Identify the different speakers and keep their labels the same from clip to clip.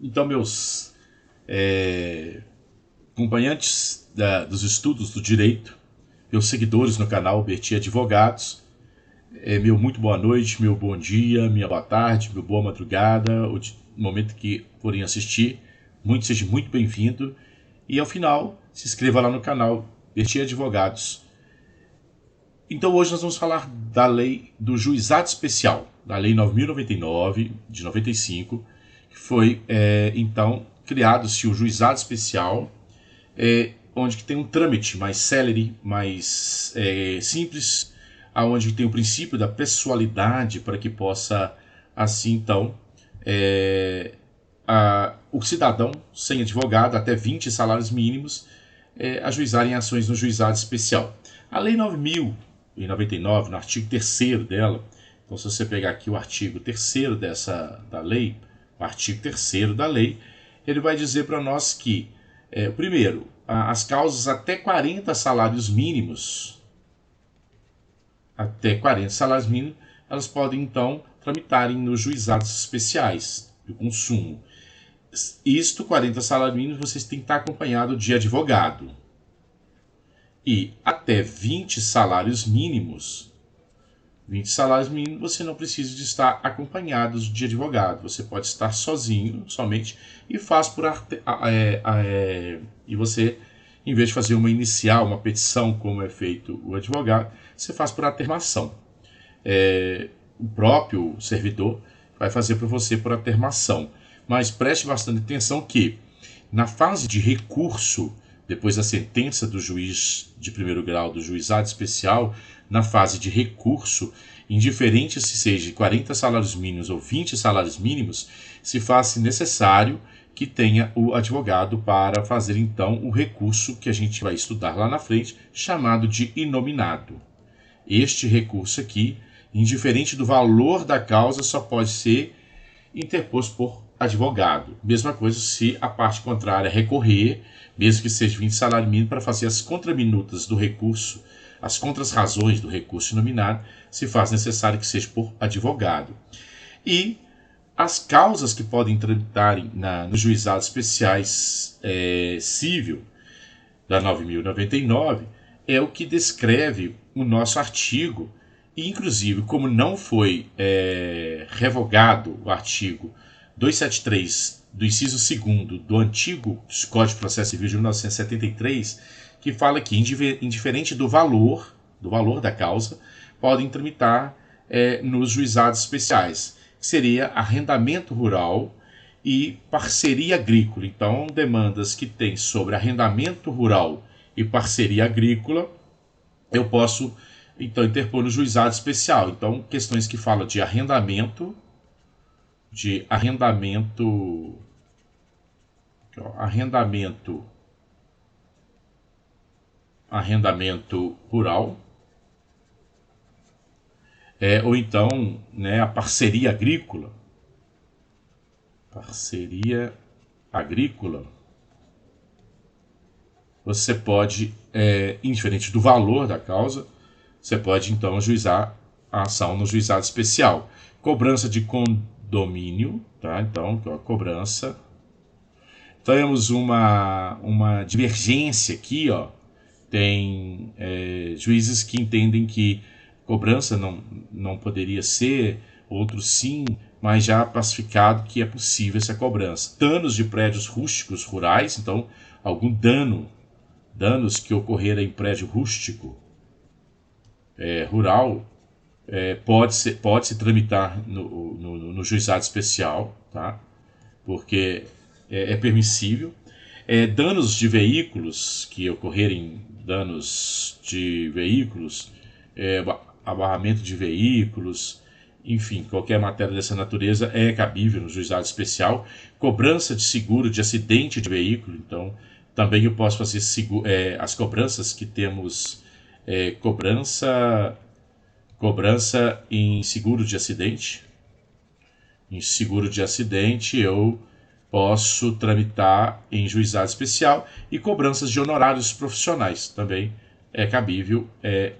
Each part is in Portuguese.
Speaker 1: Então, meus acompanhantes dos estudos do direito, meus seguidores no canal Berti Advogados, meu muito boa noite, meu bom dia, minha boa tarde, meu boa madrugada, o momento que forem assistir, seja muito bem-vindo. E ao final, se inscreva lá no canal Berti Advogados. Então hoje nós vamos falar da lei do juizado especial, da lei 9.099 de 95, que foi então criado-se o juizado especial, onde que tem um trâmite mais célere, mais simples, aonde tem o princípio da pessoalidade para que possa assim então o cidadão sem advogado até 20 salários mínimos ajuizarem ações no juizado especial. A lei 9.099, no artigo 3º dela, então se você pegar aqui o artigo 3º da lei, o artigo 3º da lei, ele vai dizer para nós que, primeiro, as causas até 40 salários mínimos, elas podem então tramitarem nos juizados especiais do consumo. Isto, 40 salários mínimos, vocês têm que estar acompanhado de advogado. E até 20 salários mínimos, você não precisa de estar acompanhado de advogado. Você pode estar sozinho, somente, e faz por e você, em vez de fazer uma inicial, uma petição, como é feito o advogado, você faz por atermação. O próprio servidor vai fazer para você por atermação. Mas preste bastante atenção que, na fase de recurso, depois da sentença do juiz de primeiro grau do juizado especial, na fase de recurso, indiferente se seja 40 salários mínimos ou 20 salários mínimos, se faz necessário que tenha o advogado para fazer então o recurso que a gente vai estudar lá na frente, chamado de inominado. Este recurso aqui, indiferente do valor da causa, só pode ser interposto por advogado. Mesma coisa se a parte contrária recorrer, mesmo que seja 20 salários mínimos, para fazer as contraminutas do recurso, as contras-razões do recurso inominado, se faz necessário que seja por advogado. E as causas que podem tramitarem nos juizados especiais civil da 9.099 é o que descreve o nosso artigo, e inclusive como não foi revogado o artigo 273 do inciso 2º do antigo Código de Processo Civil de 1973, que fala que, indiferente do valor da causa, podem tramitar nos juizados especiais, que seria arrendamento rural e parceria agrícola. Então, demandas que tem sobre arrendamento rural e parceria agrícola, eu posso então interpor no juizado especial. Então, questões que falam de arrendamento rural, ou então a parceria agrícola, você pode, indiferente do valor da causa, você pode então ajuizar a ação no juizado especial. Cobrança de condomínio, tá? Então, a cobrança. Temos uma divergência aqui, ó. Tem juízes que entendem que cobrança não poderia ser, outros sim, mas já pacificado que é possível essa cobrança. Danos de prédios rústicos rurais, então, algum danos que ocorreram em prédio rústico rural, pode-se tramitar no juizado especial, tá? Porque é permissível. Danos de veículos, que ocorrerem danos de veículos, abarramento de veículos, enfim, qualquer matéria dessa natureza é cabível no juizado especial. Cobrança de seguro de acidente de veículo, então também eu posso fazer as cobranças que temos, cobrança em seguro de acidente. Em seguro de acidente eu posso tramitar em juizado especial, e cobranças de honorários profissionais também é cabível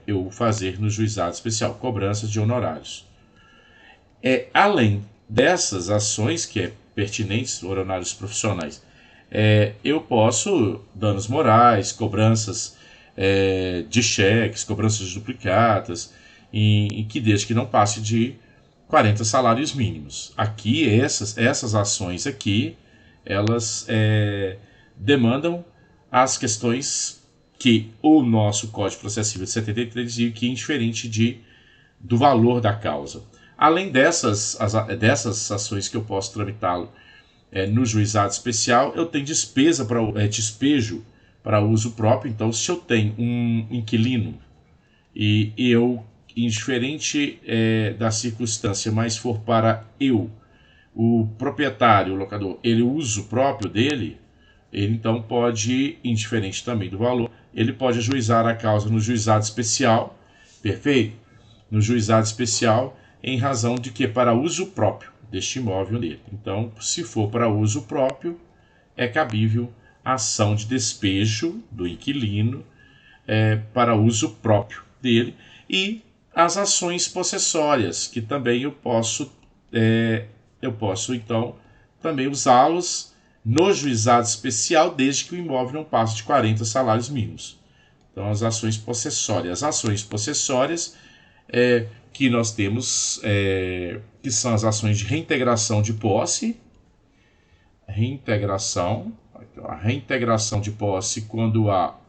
Speaker 1: eu fazer no juizado especial, cobranças de honorários. Além dessas ações, que é pertinentes, honorários profissionais. Eu posso, danos morais, cobranças de cheques, cobranças duplicadas, e que desde que não passe de 40 salários mínimos. Aqui, essas ações aqui, elas demandam as questões que o nosso Código de Processo Civil de 73 diz que é indiferente do valor da causa. Além dessas ações que eu posso tramitá-lo no juizado especial, eu tenho despejo para uso próprio. Então, se eu tenho um inquilino e eu, indiferente da circunstância, mas for para o proprietário, o locador, ele uso próprio dele, ele então pode, indiferente também do valor, ele pode ajuizar a causa no juizado especial, perfeito? No juizado especial, em razão de que para uso próprio deste imóvel dele. Então, se for para uso próprio, é cabível a ação de despejo do inquilino para uso próprio dele, e as ações possessórias, que também eu posso então também usá-los no juizado especial, desde que o imóvel não passe de 40 salários mínimos. Então, as ações possessórias. As ações possessórias que nós temos, que são as ações de reintegração de posse. A reintegração de posse quando há,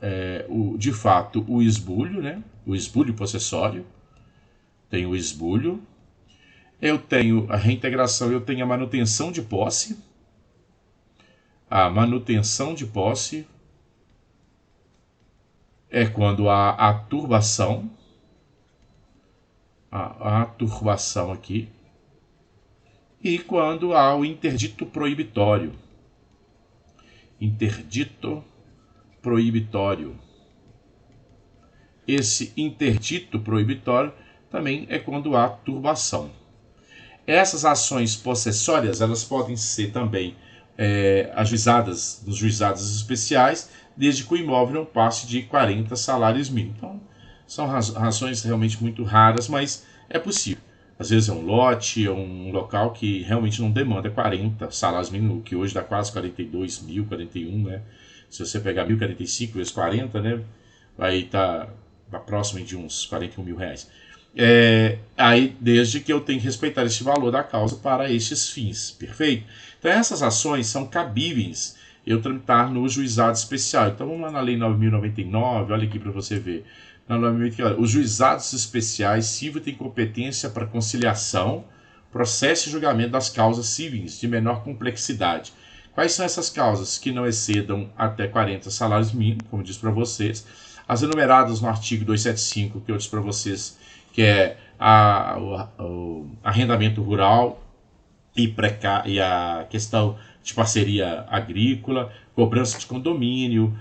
Speaker 1: de fato, o esbulho, né? O esbulho possessório. Tem o esbulho. Eu tenho a reintegração, eu tenho a manutenção de posse. A manutenção de posse é quando há a turbação. A turbação aqui. E quando há o interdito proibitório. Interdito proibitório. Esse interdito proibitório também é quando há turbação. Essas ações possessórias, elas podem ser também ajuizadas nos juizados especiais, desde que o imóvel não passe de 40 salários mínimos. Então, são razões realmente muito raras, mas é possível. Às vezes é um lote, é um local que realmente não demanda 40 salários mínimos, que hoje dá quase 42 mil, 41, né? Se você pegar 1.045 vezes 40, né? Vai estar próximo de uns 41 mil reais. Aí, desde que eu tenho que respeitar esse valor da causa para estes fins, perfeito? Então, essas ações são cabíveis eu tramitar no juizado especial. Então, vamos lá na Lei 9.099, olha aqui para você ver. Na 9.099, os juizados especiais civil têm competência para conciliação, processo e julgamento das causas civis de menor complexidade. Quais são essas causas que não excedam até 40 salários mínimos, como eu disse para vocês? As enumeradas no artigo 275, que eu disse para vocês, que é o arrendamento rural e a questão de parceria agrícola, cobrança de condomínio,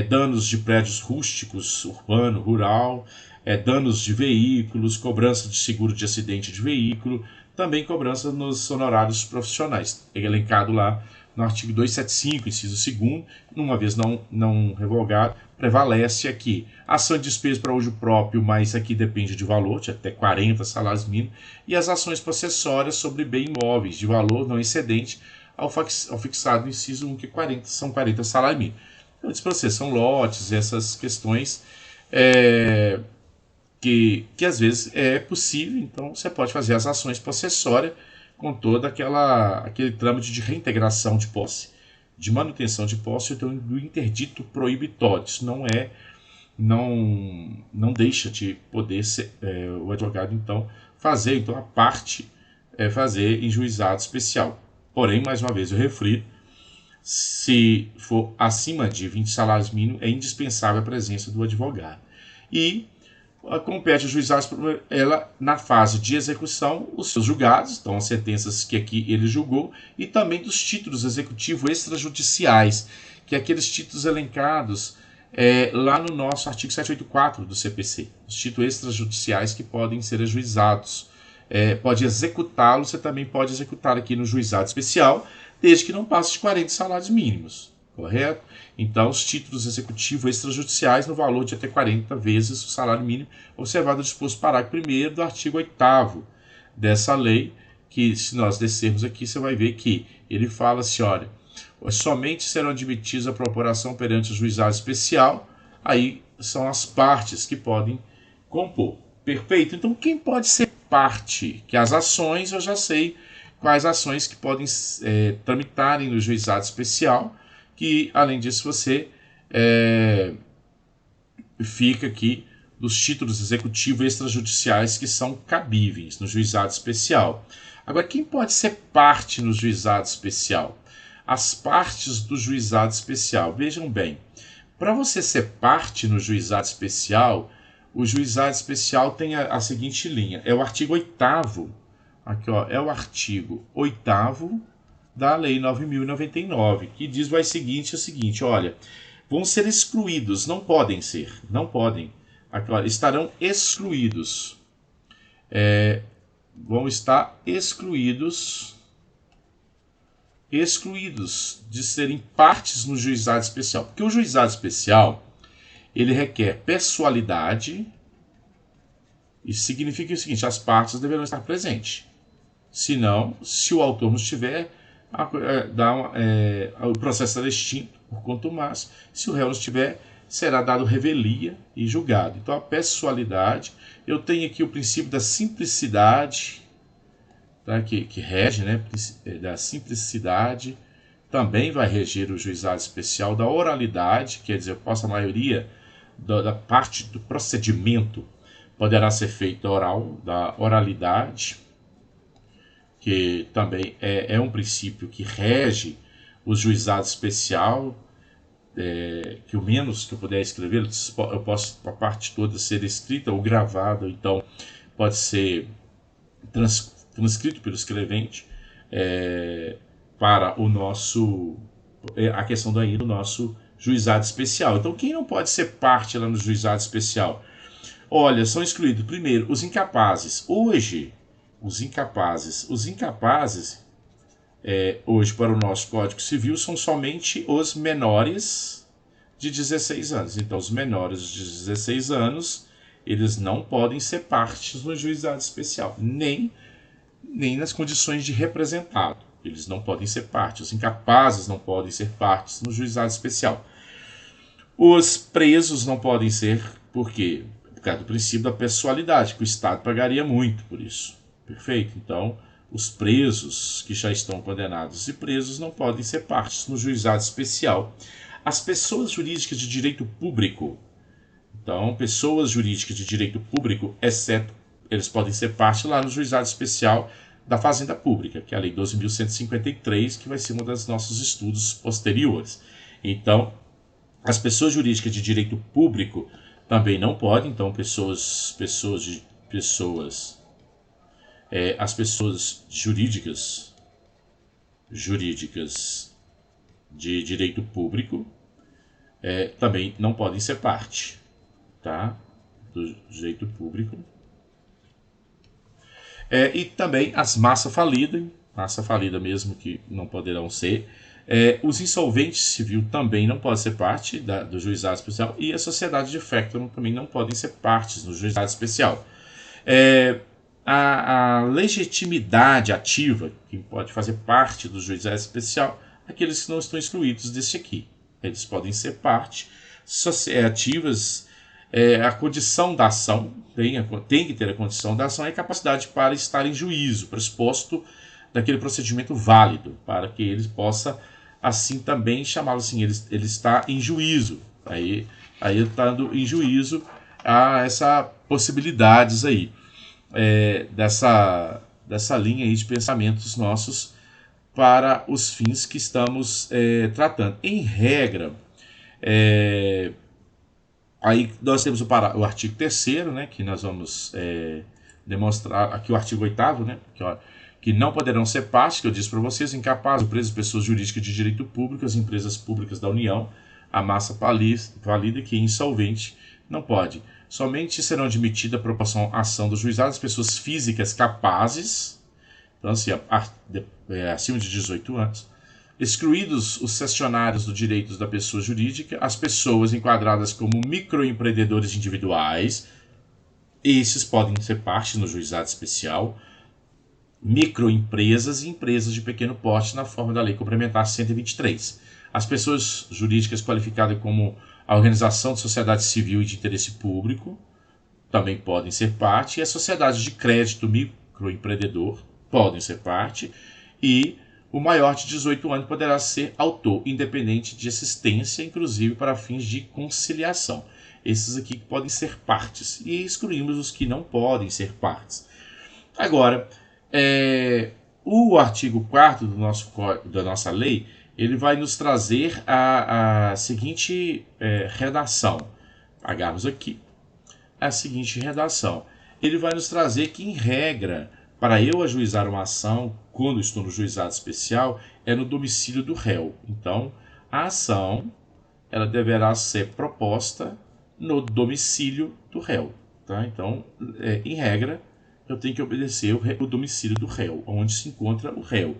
Speaker 1: danos de prédios rústicos, urbano, rural, danos de veículos, cobrança de seguro de acidente de veículo, também cobrança nos honorários profissionais, elencado lá no artigo 275, inciso 2º, uma vez não revogado, prevalece aqui. Ação de despesa para uso próprio, mas aqui depende de valor, de até 40 salários mínimos, e as ações possessórias sobre bem imóveis, de valor não excedente ao fixado no inciso 1, que são 40 salários mínimos. Eu disse para vocês, são lotes, essas questões que às vezes é possível, então você pode fazer as ações possessórias com todo aquele trâmite de reintegração de posse, de manutenção de posse, então do interdito proibitório. Isso não deixa de poder ser, o advogado então fazer então a parte fazer em juizado especial. Porém, mais uma vez eu reflito, se for acima de 20 salários mínimos, é indispensável a presença do advogado. E compete ao juizado, ela, na fase de execução, os seus julgados, então as sentenças que aqui ele julgou, e também dos títulos executivos extrajudiciais, que é aqueles títulos elencados lá no nosso artigo 784 do CPC, os títulos extrajudiciais que podem ser ajuizados. Pode executá-lo, você também pode executar aqui no juizado especial, desde que não passe de 40 salários mínimos, correto? Então, os títulos executivos extrajudiciais no valor de até 40 vezes o salário mínimo, observado o disposto parágrafo 1º do artigo 8º dessa lei, que se nós descermos aqui, você vai ver que ele fala assim, olha, somente serão admitidos a propuração perante o juizado especial, aí são as partes que podem compor. Perfeito? Então, quem pode ser parte? Que as ações, eu já sei quais ações que podem tramitarem no juizado especial, que, além disso, você fica aqui dos títulos executivos extrajudiciais que são cabíveis no juizado especial. Agora, quem pode ser parte no juizado especial? As partes do juizado especial. Vejam bem, para você ser parte no juizado especial, o juizado especial tem a seguinte linha, é o artigo 8º, aqui ó, é o artigo 8º da Lei 9.099, que diz o seguinte, olha, vão ser excluídos, não podem, aqui, olha, estarão excluídos, vão estar excluídos de serem partes no juizado especial, porque o juizado especial, ele requer pessoalidade, e significa o seguinte, as partes deverão estar presentes. Senão, se o autor não estiver, o processo será extinto por contumaz. Se o réu não estiver, será dado revelia e julgado. Então, a pessoalidade, eu tenho aqui o princípio da simplicidade, tá, que rege, né, da simplicidade, também vai reger o juizado especial, da oralidade, quer dizer, a maioria da parte do procedimento poderá ser feita oral, da oralidade, que também é um princípio que rege o juizado especial, que o menos que eu puder escrever, eu posso a parte toda ser escrita ou gravada, então pode ser transcrito pelo escrevente para a questão daí do nosso juizado especial. Então, quem não pode ser parte lá no juizado especial? Olha, são excluídos, primeiro, os incapazes. Hoje, hoje para o nosso Código Civil, são somente os menores de 16 anos. Então, os menores de 16 anos, eles não podem ser partes no juizado especial, nem nas condições de representado. Eles não podem ser parte. Os incapazes não podem ser partes no juizado especial. Os presos não podem ser, por quê? Por causa do princípio da pessoalidade, que o Estado pagaria muito por isso. Perfeito? Então, os presos que já estão condenados e presos não podem ser partes no juizado especial. As pessoas jurídicas de direito público, então, pessoas jurídicas de direito público, exceto, eles podem ser parte lá no juizado especial da Fazenda Pública, que é a Lei 12.153, que vai ser um dos nossos estudos posteriores. Então, as pessoas jurídicas de direito público também não podem, então as pessoas jurídicas de direito público também não podem ser parte, tá, do direito público. E também as massa falida mesmo, que não poderão ser. Os insolventes civil também não podem ser parte do juizado especial, e a sociedade de facto também não podem ser partes no juizado especial. A legitimidade ativa, que pode fazer parte do juizado especial, aqueles que não estão excluídos desse aqui. Eles podem ser parte ativas. A condição da ação, tem que ter a condição da ação e a capacidade para estar em juízo, pressuposto daquele procedimento válido, para que ele possa, assim, também chamá-lo assim, ele está em juízo. Aí estando em juízo, há essas possibilidades aí, dessa linha aí de pensamentos nossos para os fins que estamos tratando. Em regra, aí nós temos o artigo 3º, né, que nós vamos demonstrar aqui, o artigo 8º, né, que não poderão ser partes, que eu disse para vocês, incapazes, presos, pessoas jurídicas de direito público, as empresas públicas da União, a massa falida, que insolvente não pode. Somente serão admitidas a proporção à ação do juizado as pessoas físicas capazes, então assim, acima de 18 anos, excluídos os cessionários dos direitos da pessoa jurídica, as pessoas enquadradas como microempreendedores individuais, esses podem ser parte no juizado especial, microempresas e empresas de pequeno porte na forma da Lei Complementar 123. As pessoas jurídicas qualificadas como a organização de sociedade civil e de interesse público também podem ser parte, e as sociedades de crédito microempreendedor podem ser parte, e o maior de 18 anos poderá ser autor, independente de assistência, inclusive para fins de conciliação. Esses aqui podem ser partes, e excluímos os que não podem ser partes. Agora, o artigo 4º da nossa lei, ele vai nos trazer a seguinte redação. Agarramos aqui a seguinte redação. Ele vai nos trazer que, em regra, para eu ajuizar uma ação, quando estou no juizado especial, é no domicílio do réu. Então, a ação ela deverá ser proposta no domicílio do réu. Tá? Então, em regra, eu tenho que obedecer o domicílio do réu, onde se encontra o réu.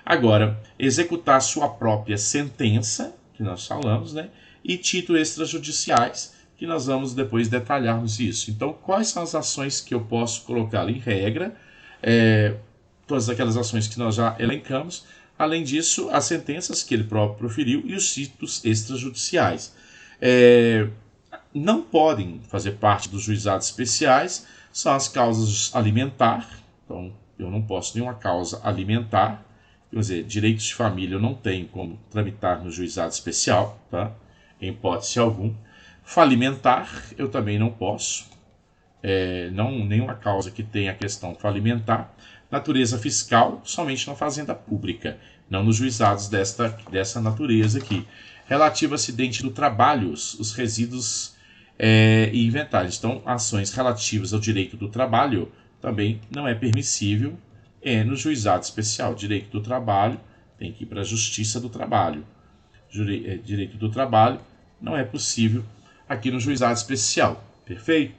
Speaker 1: Agora, executar sua própria sentença, que nós falamos, né? E títulos extrajudiciais, que nós vamos depois detalharmos isso. Então, quais são as ações que eu posso colocar em regra? Todas aquelas ações que nós já elencamos. Além disso, as sentenças que ele próprio proferiu e os títulos extrajudiciais. Não podem fazer parte dos juizados especiais, são as causas alimentar. Então, eu não posso nenhuma causa alimentar. Quer dizer, direitos de família eu não tenho como tramitar no juizado especial, tá? Em hipótese alguma. Falimentar, eu também não posso. Nenhuma causa que tenha a questão falimentar. Natureza fiscal, somente na fazenda pública, não nos juizados dessa natureza aqui. Relativo ao acidente do trabalho, os resíduos e inventários. Então, ações relativas ao direito do trabalho também não é permissível no juizado especial. Direito do trabalho tem que ir para a Justiça do Trabalho. Direito do trabalho não é possível aqui no juizado especial. Perfeito?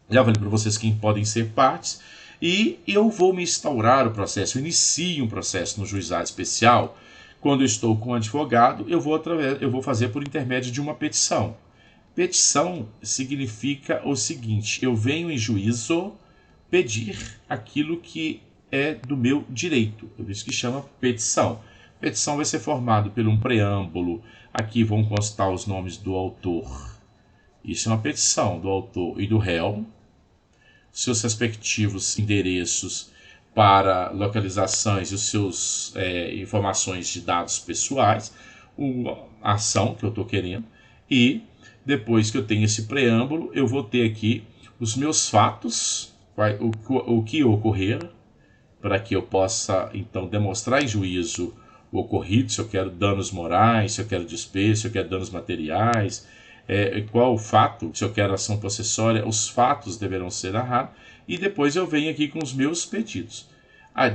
Speaker 1: Já falei para vocês quem podem ser partes. E eu vou me instaurar o processo, eu inicio um processo no juizado especial. Quando eu estou com um advogado, eu vou fazer por intermédio de uma petição. Petição significa o seguinte: eu venho em juízo pedir aquilo que é do meu direito. Por isso que chama petição. Petição vai ser formada por um preâmbulo. Aqui vão constar os nomes do autor. Isso é uma petição do autor e do réu. Seus respectivos endereços para localizações e os seus informações de dados pessoais, a ação que eu estou querendo, e depois que eu tenho esse preâmbulo, eu vou ter aqui os meus fatos, o que ocorrer, para que eu possa então demonstrar em juízo o ocorrido, se eu quero danos morais, se eu quero despejo, se eu quero danos materiais, qual o fato, se eu quero ação possessória, os fatos deverão ser narrados, e depois eu venho aqui com os meus pedidos.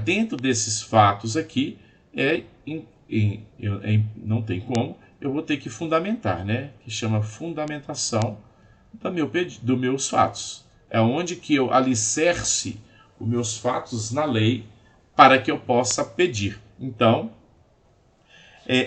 Speaker 1: Dentro desses fatos aqui, não tem como, eu vou ter que fundamentar, né? Que chama fundamentação dos meus fatos. É onde que eu alicerce os meus fatos na lei para que eu possa pedir. Então,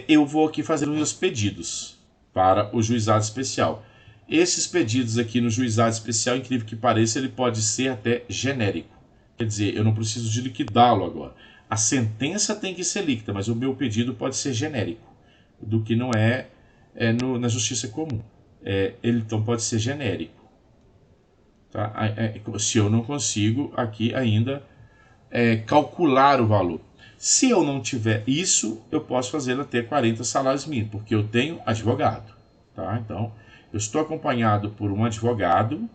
Speaker 1: eu vou aqui fazer os meus pedidos para o juizado especial. Esses pedidos aqui no juizado especial, incrível que pareça, ele pode ser até genérico. Quer dizer, eu não preciso de liquidá-lo agora. A sentença tem que ser líquida, mas o meu pedido pode ser genérico, do que não na justiça comum. Ele então pode ser genérico. Tá? Se eu não consigo aqui ainda calcular o valor. Se eu não tiver isso, eu posso fazer até 40 salários mínimos, porque eu tenho advogado. Tá? Então, eu estou acompanhado por um advogado,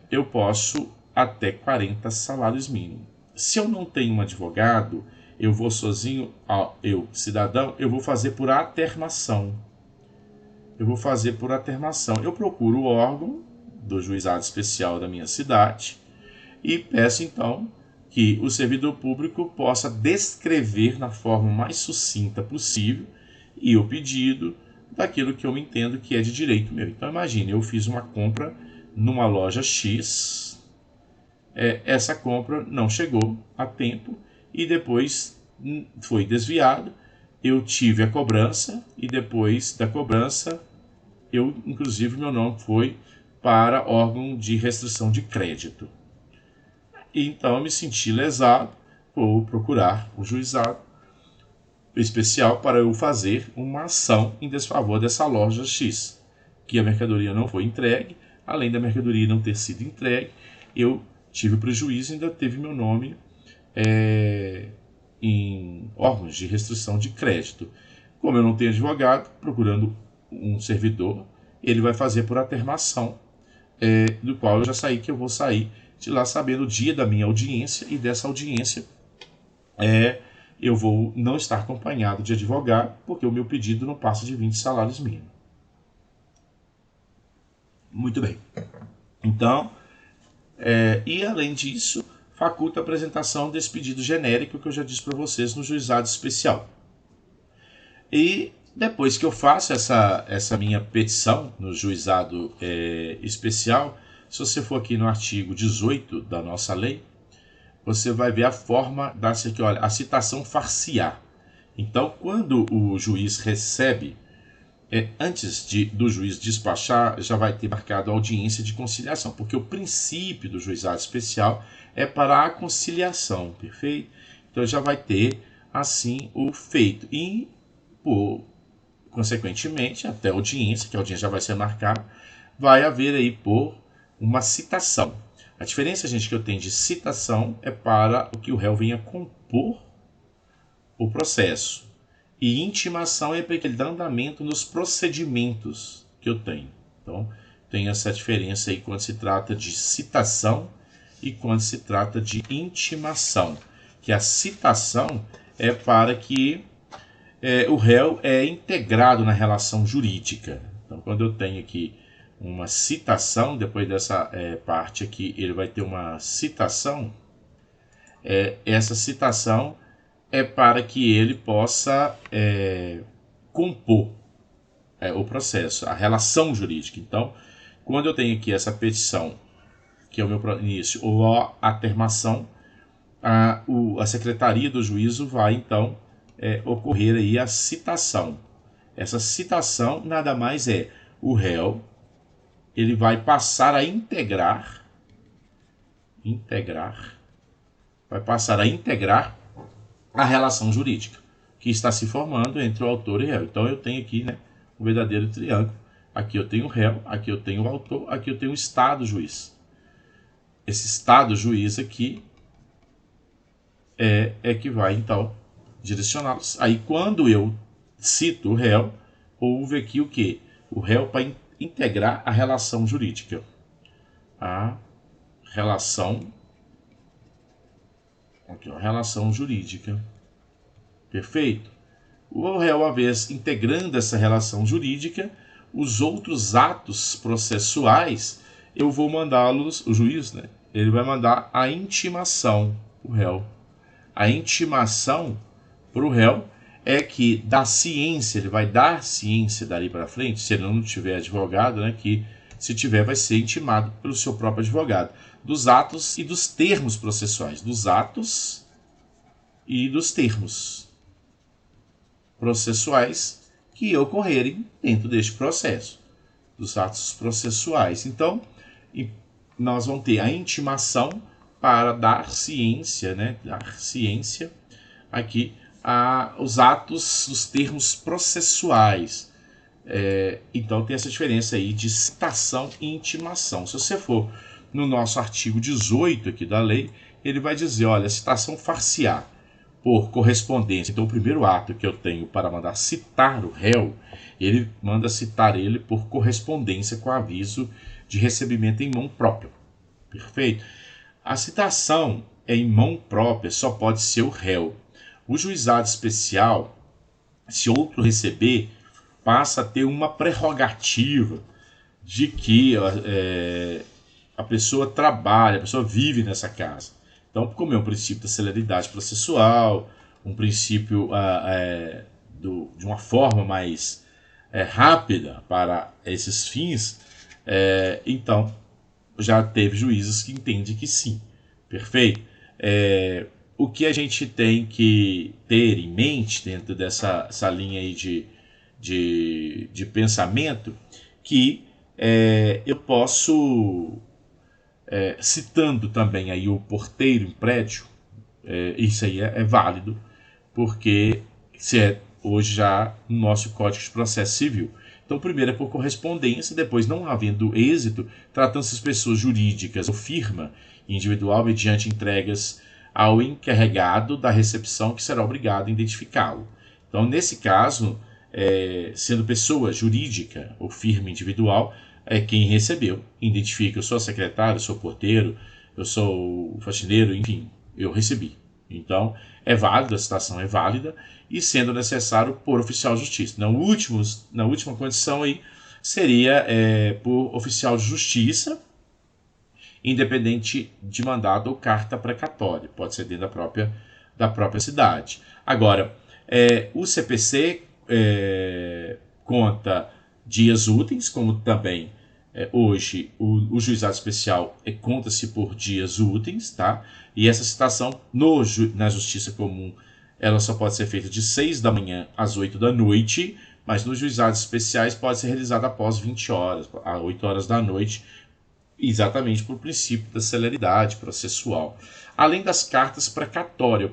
Speaker 1: eu posso até 40 salários mínimos. Se eu não tenho um advogado, eu vou sozinho, cidadão, eu vou fazer por aternação. Eu procuro o órgão do juizado especial da minha cidade e peço então que o servidor público possa descrever na forma mais sucinta possível e o pedido daquilo que eu entendo que é de direito meu. Então imagine, eu fiz uma compra numa loja X, essa compra não chegou a tempo e depois foi desviado, eu tive a cobrança e depois da cobrança, inclusive meu nome foi para órgão de restrição de crédito. Então eu me senti lesado, vou procurar o juizado especial para eu fazer uma ação em desfavor dessa loja X, que a mercadoria não foi entregue, além da mercadoria não ter sido entregue, eu tive prejuízo e ainda teve meu nome em órgãos de restrição de crédito. Como eu não tenho advogado, procurando um servidor, ele vai fazer por atermação, do qual eu já saí, que eu vou sair de lá sabendo o dia da minha audiência, e dessa audiência eu vou não estar acompanhado de advogado, porque o meu pedido não passa de 20 salários mínimos. Muito bem. Então, e além disso, faculta a apresentação desse pedido genérico que eu já disse para vocês no juizado especial. E depois que eu faço essa minha petição no juizado especial, se você for aqui no artigo 18 da nossa lei, você vai ver a forma da-se aqui, olha, a citação far-se-á. Então, quando o juiz recebe, antes do juiz despachar, já vai ter marcado a audiência de conciliação, porque o princípio do juizado especial é para a conciliação, perfeito? Então, já vai ter, assim, o feito. E, consequentemente, até a audiência, que a audiência já vai ser marcada, vai haver aí por uma citação. A diferença, gente, que eu tenho de citação é para o que o réu venha compor o processo. E intimação é para que ele dê andamento nos procedimentos que eu tenho. Então, tem essa diferença aí quando se trata de citação e quando se trata de intimação. Que a citação é para que o réu é integrado na relação jurídica. Então, quando eu tenho aqui uma citação, depois dessa parte aqui, ele vai ter uma citação. Essa citação é para que ele possa compor o processo, a relação jurídica. Então, quando eu tenho aqui essa petição, que é o meu início, ou a atermação, a secretaria do juízo vai, então, ocorrer aí a citação. Essa citação nada mais é o réu, ele vai passar a integrar, vai passar a integrar a relação jurídica que está se formando entre o autor e o réu. Então eu tenho aqui, né, um verdadeiro triângulo. Aqui eu tenho o réu, aqui eu tenho o autor, aqui eu tenho o Estado juiz. Esse Estado juiz aqui é que vai, então, direcioná-los. Aí quando eu cito o réu, houve aqui o quê? O réu para integrar a relação jurídica. A relação jurídica. Perfeito? O réu, uma vez integrando essa relação jurídica, os outros atos processuais, eu vou mandá-los, o juiz, né? Ele vai mandar a intimação, o réu. A intimação para o réu é que da ciência, ele vai dar ciência dali para frente, se ele não tiver advogado, né, que se tiver vai ser intimado pelo seu próprio advogado, dos atos e dos termos processuais, dos atos e dos termos processuais que ocorrerem dentro deste processo, dos atos processuais. Então, nós vamos ter a intimação para dar ciência, né, dar ciência aqui os atos, os termos processuais. Então tem essa diferença aí de citação e intimação. Se você for no nosso artigo 18 aqui da lei, ele vai dizer, olha, citação far-se-á por correspondência. Então o primeiro ato que eu tenho para mandar citar o réu, ele manda citar ele por correspondência com aviso de recebimento em mão própria. Perfeito? A citação em mão própria só pode ser o réu. O juizado especial, se outro receber, passa a ter uma prerrogativa de que a pessoa trabalha, a pessoa vive nessa casa. Então, como é um princípio da celeridade processual, um princípio de uma forma mais rápida para esses fins, então já teve juízes que entendem que sim. Perfeito? O que a gente tem que ter em mente dentro dessa linha aí de pensamento, que eu posso citando também aí o porteiro em prédio, isso aí é válido, porque se é hoje já no nosso Código de Processo Civil. Então, primeiro é por correspondência, depois, não havendo êxito, tratando-se de pessoas jurídicas ou firma individual mediante entregas ao encarregado da recepção, que será obrigado a identificá-lo. Então, nesse caso, sendo pessoa jurídica ou firma individual, quem recebeu identifica: eu sou secretário, eu sou porteiro, eu sou faxineiro, enfim, eu recebi. Então, é válido, a citação é válida, e sendo necessário por oficial de justiça. Na última condição aí, seria por oficial de justiça, independente de mandado ou carta precatória. Pode ser dentro da própria cidade. Agora, o CPC conta dias úteis, como também hoje o juizado especial conta-se por dias úteis, tá? E essa citação na justiça comum, ela só pode ser feita de 6 da manhã às 8 da noite, mas nos juizados especiais pode ser realizada após 20 horas, às 8 horas da noite, exatamente por princípio da celeridade processual. Além das cartas precatórias,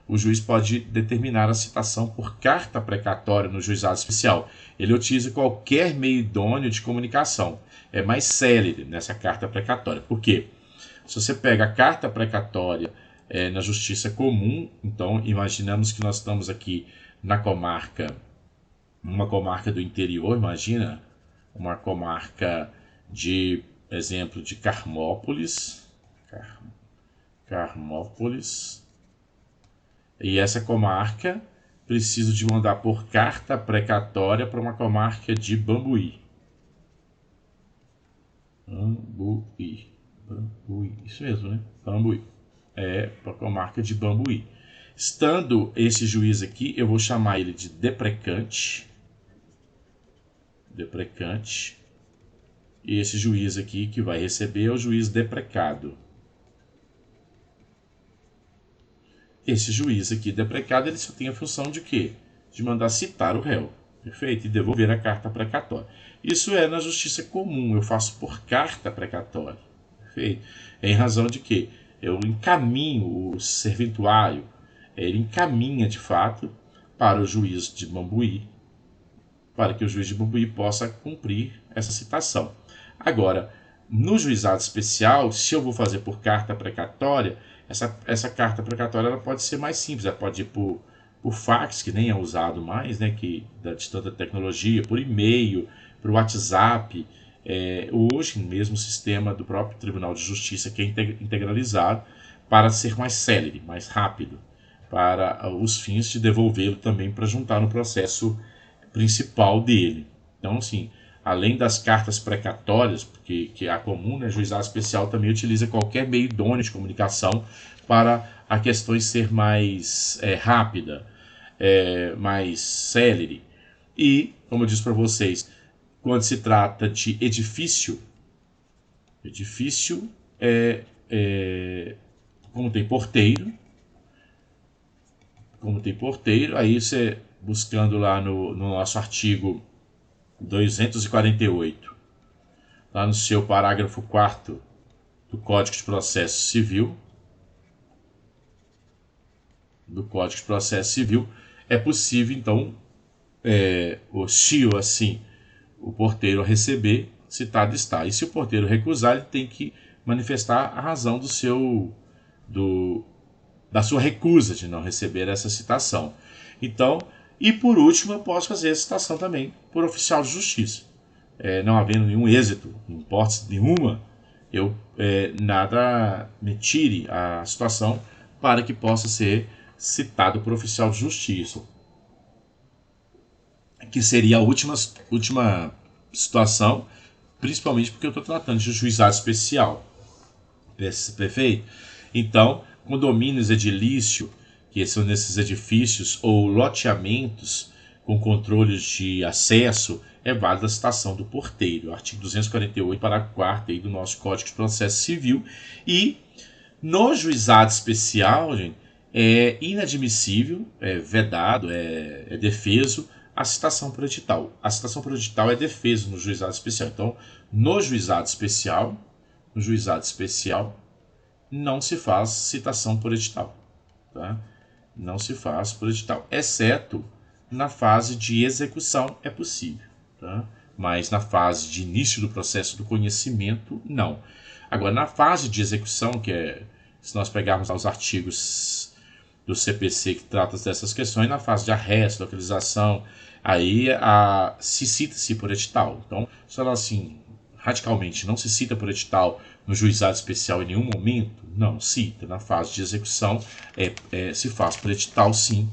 Speaker 1: o juiz pode determinar a citação por carta precatória no juizado especial. Ele utiliza qualquer meio idôneo de comunicação. É mais célere nessa carta precatória. Por quê? Se você pega a carta precatória na justiça comum, então imaginamos que nós estamos aqui na comarca, uma comarca do interior, imagina, uma comarca de, exemplo, de Carmópolis, e essa comarca precisa de mandar por carta precatória para uma comarca de Bambuí. Isso mesmo, né? Bambuí. Para a comarca de Bambuí. Estando esse juiz aqui, eu vou chamar ele de deprecante. E esse juiz aqui que vai receber é o juiz deprecado. Esse juiz aqui deprecado, ele só tem a função de quê? De mandar citar o réu, perfeito? E devolver a carta precatória. Isso é na justiça comum, eu faço por carta precatória, perfeito? Em razão de que eu encaminho o serventuário, ele encaminha de fato para o juiz de Bambuí, para que o juiz de Bambuí possa cumprir essa citação. Agora, no juizado especial, se eu vou fazer por carta precatória, essa carta precatória ela pode ser mais simples, ela pode ir por fax, que nem é usado mais, né, de tanta tecnologia, por e-mail, por WhatsApp, hoje mesmo o sistema do próprio Tribunal de Justiça, que é integralizado para ser mais célere, mais rápido, para os fins de devolvê-lo também para juntar no processo principal dele. Então, assim, além das cartas precatórias, que a comum, né, juizado especial também utiliza qualquer meio idôneo de comunicação para a questão ser mais rápida, mais célere. E, como eu disse para vocês, quando se trata de edifício como tem porteiro, aí você buscando lá no nosso artigo 248, lá no seu parágrafo 4º do Código de Processo Civil, é possível, então, se assim o porteiro receber, citado está. E se o porteiro recusar, ele tem que manifestar a razão da sua recusa de não receber essa citação. Então, e por último, eu posso fazer a citação também por oficial de justiça. Não havendo nenhum êxito, em hipótese nenhuma, nada me tire a situação para que possa ser citado por oficial de justiça, que seria a última situação, principalmente porque eu estou tratando de juizado especial. Perfeito? Então, condomínios edilício, que são nesses edifícios, ou loteamentos com controles de acesso, é válida a citação do porteiro, artigo 248, parágrafo 4º aí do nosso Código de Processo Civil. E no juizado especial, gente, é inadmissível, é vedado, é defeso a citação por edital. A citação por edital é defeso no juizado especial. Então, no juizado especial, no juizado especial, não se faz citação por edital. Tá? Não se faz por edital, exceto na fase de execução é possível. Tá? Mas na fase de início do processo do conhecimento, não. Agora, na fase de execução, que é, se nós pegarmos os artigos do CPC que tratam dessas questões, na fase de arresto, localização, aí se cita-se por edital. Então, se falar assim, radicalmente, não se cita por edital no juizado especial em nenhum momento, não cita. Na fase de execução, se faz por edital, sim,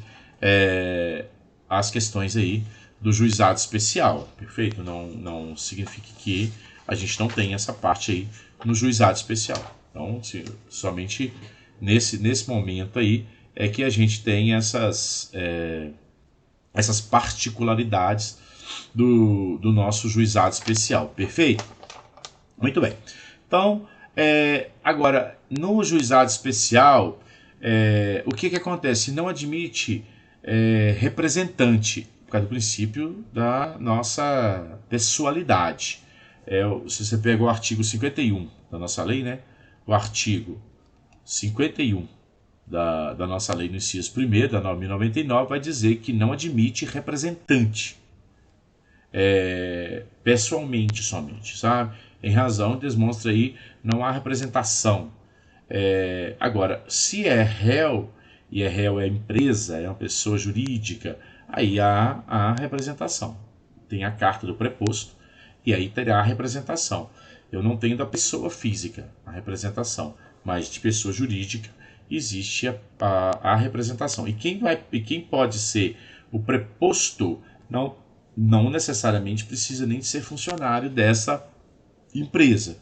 Speaker 1: as questões aí do juizado especial, perfeito? Não significa que a gente não tem essa parte aí no juizado especial. Então, somente nesse momento aí é que a gente tem essas particularidades do nosso juizado especial, perfeito? Muito bem. Então, agora, no juizado especial, o que acontece? Não admite representante, por causa do princípio da nossa pessoalidade. Se você pega o artigo 51 da nossa lei, né? O artigo 51 da nossa lei no inciso 1º, da 9.099, vai dizer que não admite representante pessoalmente somente, sabe? Em razão, demonstra aí, não há representação. Agora, se é réu, e réu é empresa, é uma pessoa jurídica, aí há a representação. Tem a carta do preposto, e aí terá a representação. Eu não tenho da pessoa física a representação, mas de pessoa jurídica existe a representação. E quem pode ser o preposto não necessariamente precisa nem de ser funcionário dessa empresa,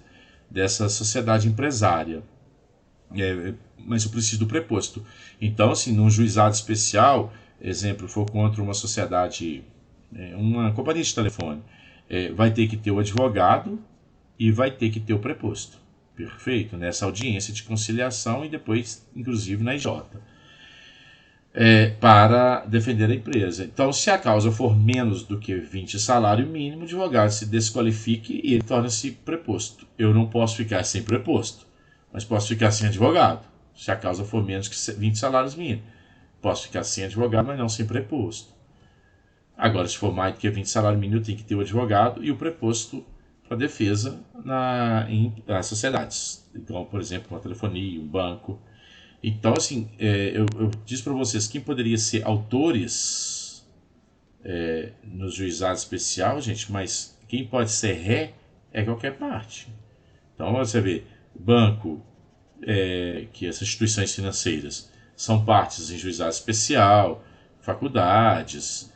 Speaker 1: dessa sociedade empresária. Mas eu preciso do preposto. Então, assim, num juizado especial, exemplo, for contra uma sociedade, uma companhia de telefone, vai ter que ter o advogado e vai ter que ter o preposto. Perfeito? Nessa audiência de conciliação e depois, inclusive, na IJ. Para defender a empresa. Então, se a causa for menos do que 20 salário mínimo, o advogado se desqualifique e ele torna-se preposto. Eu não posso ficar sem preposto, mas posso ficar sem advogado. Se a causa for menos que 20 salários mínimos, posso ficar sem advogado, mas não sem preposto. Agora, se for mais do que 20 salários mínimos, tem que ter o advogado e o preposto para defesa nas sociedades. Então, por exemplo, uma telefonia, um banco. Então, assim, eu disse para vocês quem poderia ser autores no juizado especial, gente, mas quem pode ser ré é qualquer parte. Então, você vê, banco, que essas instituições financeiras são partes em juizado especial, faculdades,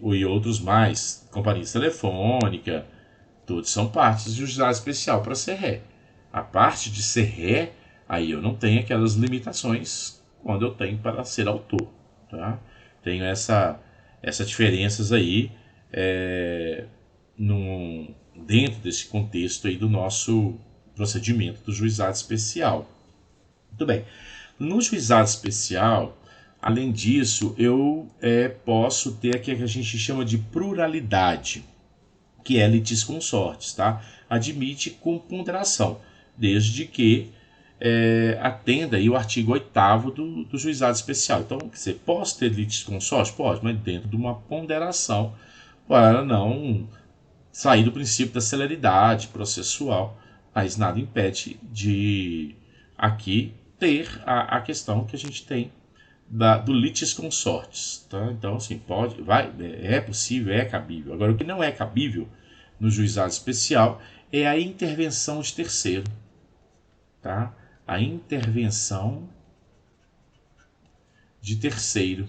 Speaker 1: e outros mais, companhia telefônica, todos são partes de juizado especial para ser ré. A parte de ser ré, aí eu não tenho aquelas limitações quando eu tenho para ser autor. Tá? Tenho essas diferenças aí dentro desse contexto aí do nosso procedimento do juizado especial. Muito bem. No juizado especial, além disso, eu posso ter aqui o que a gente chama de pluralidade, que é litisconsortes, tá? Admite com ponderação, desde que atenda aí o artigo 8º do juizado especial. Então, você pode ter litisconsorte? Pode, mas dentro de uma ponderação para não sair do princípio da celeridade processual, mas nada impede de aqui ter a questão que a gente tem do litisconsortes. Tá? Então, assim, é possível, é cabível. Agora, o que não é cabível no juizado especial é a intervenção de terceiro. Tá? A intervenção de terceiro.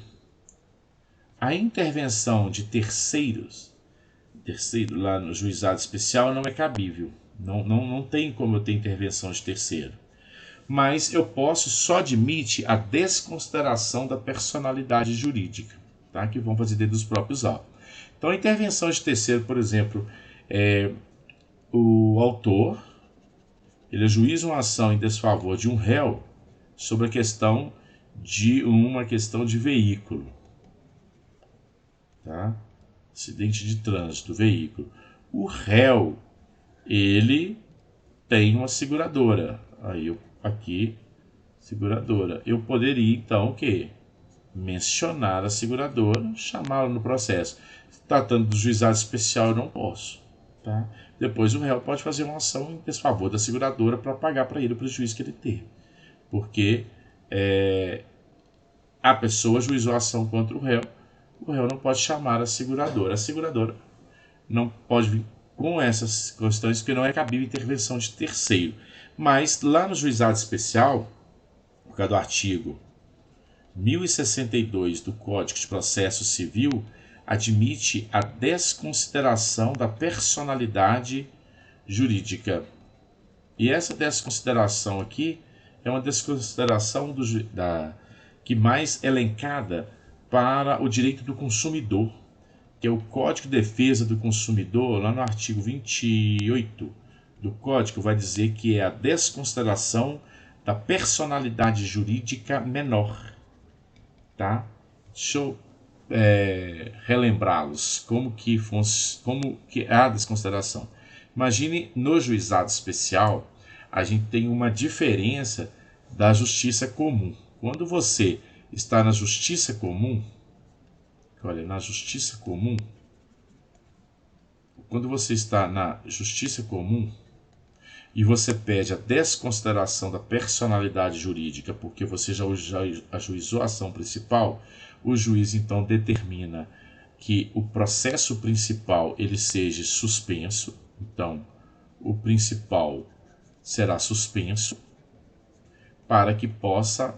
Speaker 1: A intervenção de terceiro lá no juizado especial não é cabível. Não tem como eu ter intervenção de terceiro. Mas eu só admite a desconsideração da personalidade jurídica, tá? Que vão fazer dentro dos próprios autos. Então, a intervenção de terceiro, por exemplo, o autor ele ajuiza uma ação em desfavor de um réu sobre a questão de uma questão de veículo, tá? Acidente de trânsito, veículo. O réu, ele tem uma seguradora. Aí eu aqui, seguradora. Eu poderia então o quê? Mencionar a seguradora, chamá-la no processo. Tratando do juizado especial, eu não posso. Tá? Depois o réu pode fazer uma ação em desfavor da seguradora para pagar para ele o prejuízo que ele teve. Porque a pessoa juizou a ação contra o réu não pode chamar a seguradora. A seguradora não pode vir com essas questões porque não é cabível intervenção de terceiro. Mas lá no juizado especial, por causa do artigo 1062 do Código de Processo Civil, admite a desconsideração da personalidade jurídica. E essa desconsideração aqui é uma desconsideração que mais elencada para o direito do consumidor, que é o Código de Defesa do Consumidor, lá no artigo 28 do Código, vai dizer que é a desconsideração da personalidade jurídica menor. Tá? Deixa eu relembrá-los como que é a desconsideração. Imagine no juizado especial, a gente tem uma diferença da justiça comum. Quando você está na justiça comum, olha, na justiça comum, quando você está na justiça comum e você pede a desconsideração da personalidade jurídica porque você já ajuizou a ação principal, o juiz então determina que o processo principal ele seja suspenso. Então, o principal será suspenso para que possa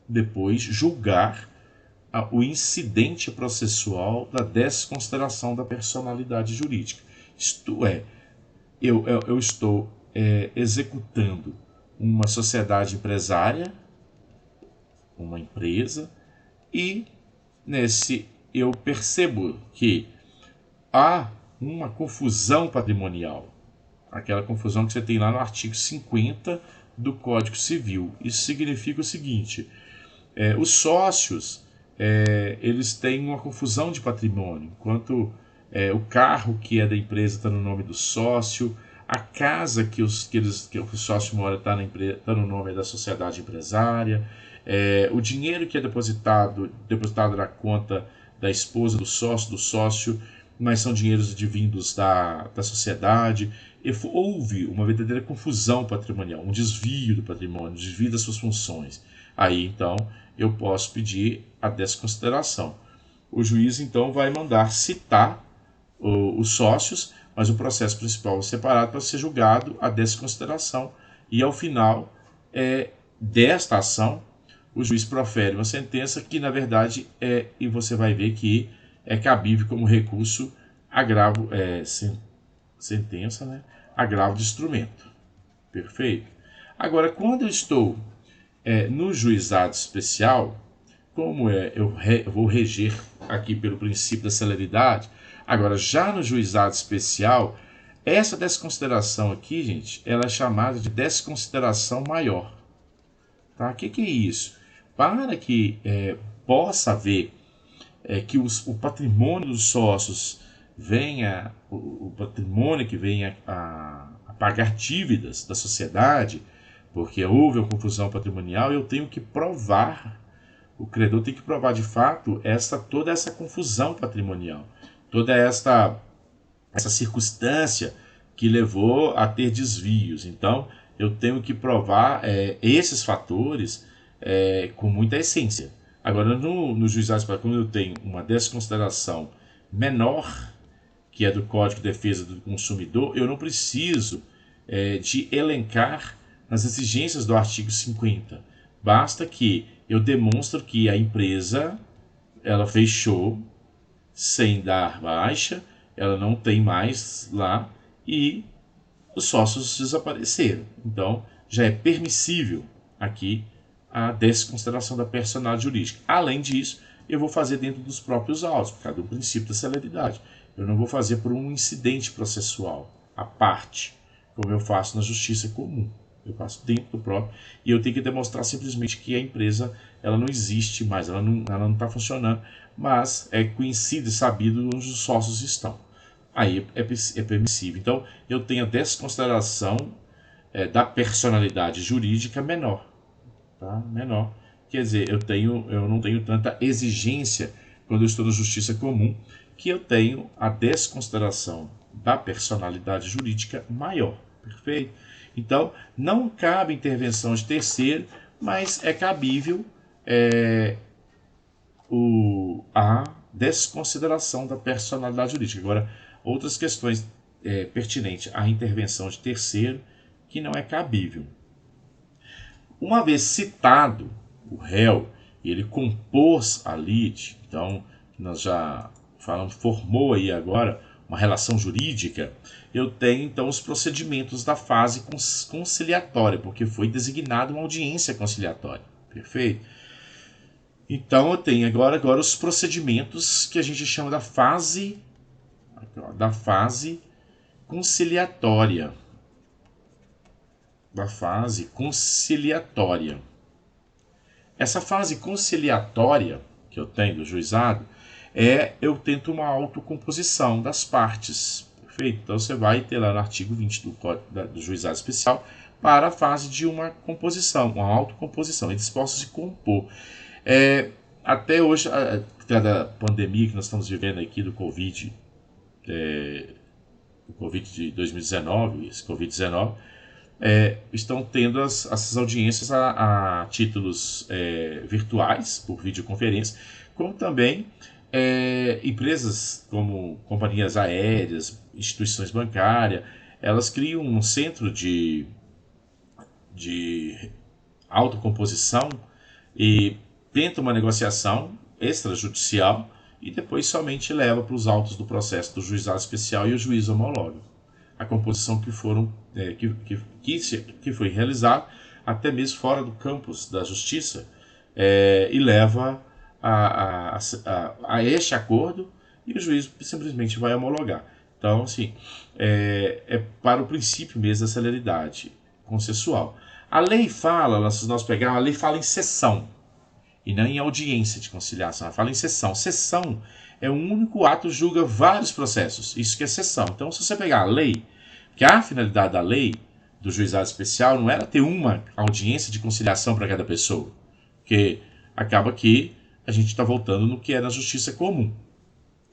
Speaker 1: depois julgar o incidente processual da desconsideração da personalidade jurídica. Isto é, eu estou executando uma sociedade empresária, uma empresa, e eu percebo que há uma confusão patrimonial, aquela confusão que você tem lá no artigo 50 do Código Civil. Isso significa o seguinte: os sócios eles têm uma confusão de patrimônio, enquanto o carro que é da empresa está no nome do sócio, a casa que o sócio mora está no nome da sociedade empresária, o dinheiro que é depositado na conta da esposa do sócio, mas são dinheiros advindos da sociedade. Houve uma verdadeira confusão patrimonial, um desvio do patrimônio, um desvio das suas funções. Aí, então, eu posso pedir a desconsideração. O juiz, então, vai mandar citar os sócios, mas o processo principal é separado para ser julgado a desconsideração. E, ao final desta ação, o juiz profere uma sentença que, na verdade, e você vai ver que é cabível como recurso agravo, sentença, né? Agravo de instrumento. Perfeito? Agora, quando eu estou no juizado especial, como eu vou reger aqui pelo princípio da celeridade, agora já no juizado especial, essa desconsideração aqui, gente, ela é chamada de desconsideração maior. Tá? O que é isso? Para que possa haver que o patrimônio dos sócios venha, o patrimônio que venha a pagar dívidas da sociedade, porque houve uma confusão patrimonial, eu tenho que provar, o credor tem que provar de fato toda essa confusão patrimonial, toda essa circunstância que levou a ter desvios. Então, eu tenho que provar esses fatores com muita essência. Agora, no juizado especial, quando eu tenho uma desconsideração menor, que é do Código de Defesa do Consumidor, eu não preciso de elencar nas exigências do artigo 50. Basta que eu demonstre que a empresa ela fechou sem dar baixa, ela não tem mais lá e os sócios desapareceram. Então, já é permissível aqui a desconsideração da personalidade jurídica. Além disso, eu vou fazer dentro dos próprios autos, por causa do princípio da celeridade. Eu não vou fazer por um incidente processual, à parte, como eu faço na justiça comum. Eu faço dentro do próprio, e eu tenho que demonstrar simplesmente que a empresa ela não existe mais, ela não está funcionando, mas é conhecido e sabido onde os sócios estão. Aí é permissível. Então, eu tenho a desconsideração da personalidade jurídica menor. Tá? Menor. Quer dizer, eu não tenho tanta exigência quando eu estou na justiça comum, que eu tenho a desconsideração da personalidade jurídica maior. Perfeito? Então, não cabe intervenção de terceiro, mas é cabível a desconsideração da personalidade jurídica. Agora, outras questões pertinentes à intervenção de terceiro que não é cabível. Uma vez citado o réu, ele compôs a lide, então nós já falamos, formou aí agora uma relação jurídica, eu tenho então os procedimentos da fase conciliatória, porque foi designada uma audiência conciliatória, perfeito? Então eu tenho agora os procedimentos que a gente chama da fase conciliatória. Da fase conciliatória. Essa fase conciliatória que eu tenho do juizado eu tento uma autocomposição das partes. Perfeito? Então você vai ter lá no artigo 20 do Juizado Especial para a fase de uma composição, uma autocomposição. Eles possam se compor. Até hoje, cada pandemia que nós estamos vivendo aqui do Covid, o Covid de 2019, esse Covid-19, estão tendo essas audiências a títulos virtuais, por videoconferência, como também empresas como companhias aéreas, instituições bancárias, elas criam um centro de autocomposição e tentam uma negociação extrajudicial e depois somente leva para os autos do processo do juizado especial e o juiz homologa a composição que foi realizada até mesmo fora do campus da justiça e leva a este acordo e o juiz simplesmente vai homologar. Então, assim, para o princípio mesmo da celeridade concessual. A lei fala, se nós pegarmos, a lei fala em sessão e não em audiência de conciliação, ela fala em sessão. Sessão é um único ato que julga vários processos, isso que é sessão. Então, se você pegar a lei, que a finalidade da lei do juizado especial não era ter uma audiência de conciliação para cada pessoa, porque acaba que a gente está voltando no que é na justiça comum.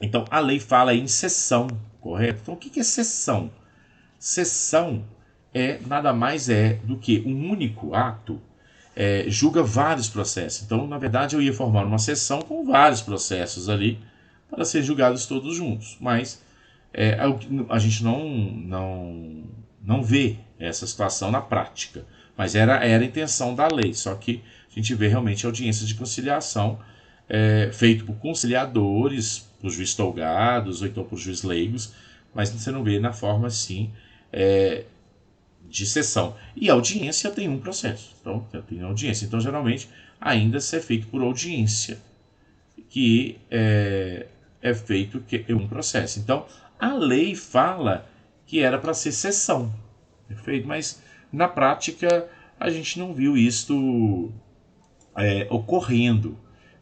Speaker 1: Então, a lei fala em sessão, correto? Então, o que é sessão? Sessão nada mais do que um único ato julga vários processos. Então, na verdade, eu ia formar uma sessão com vários processos ali para serem julgados todos juntos. Mas a gente não vê essa situação na prática. Mas era a intenção da lei. Só que a gente vê realmente audiências de conciliação feito por conciliadores, por juiz tolgados ou então por juiz leigos, mas você não vê na forma assim de sessão. E a audiência tem um processo. Então, tem audiência. Então, geralmente, ainda se é feito por audiência, que é feito um processo. Então, a lei fala que era para ser sessão. Perfeito? Mas, na prática, a gente não viu isso ocorrendo.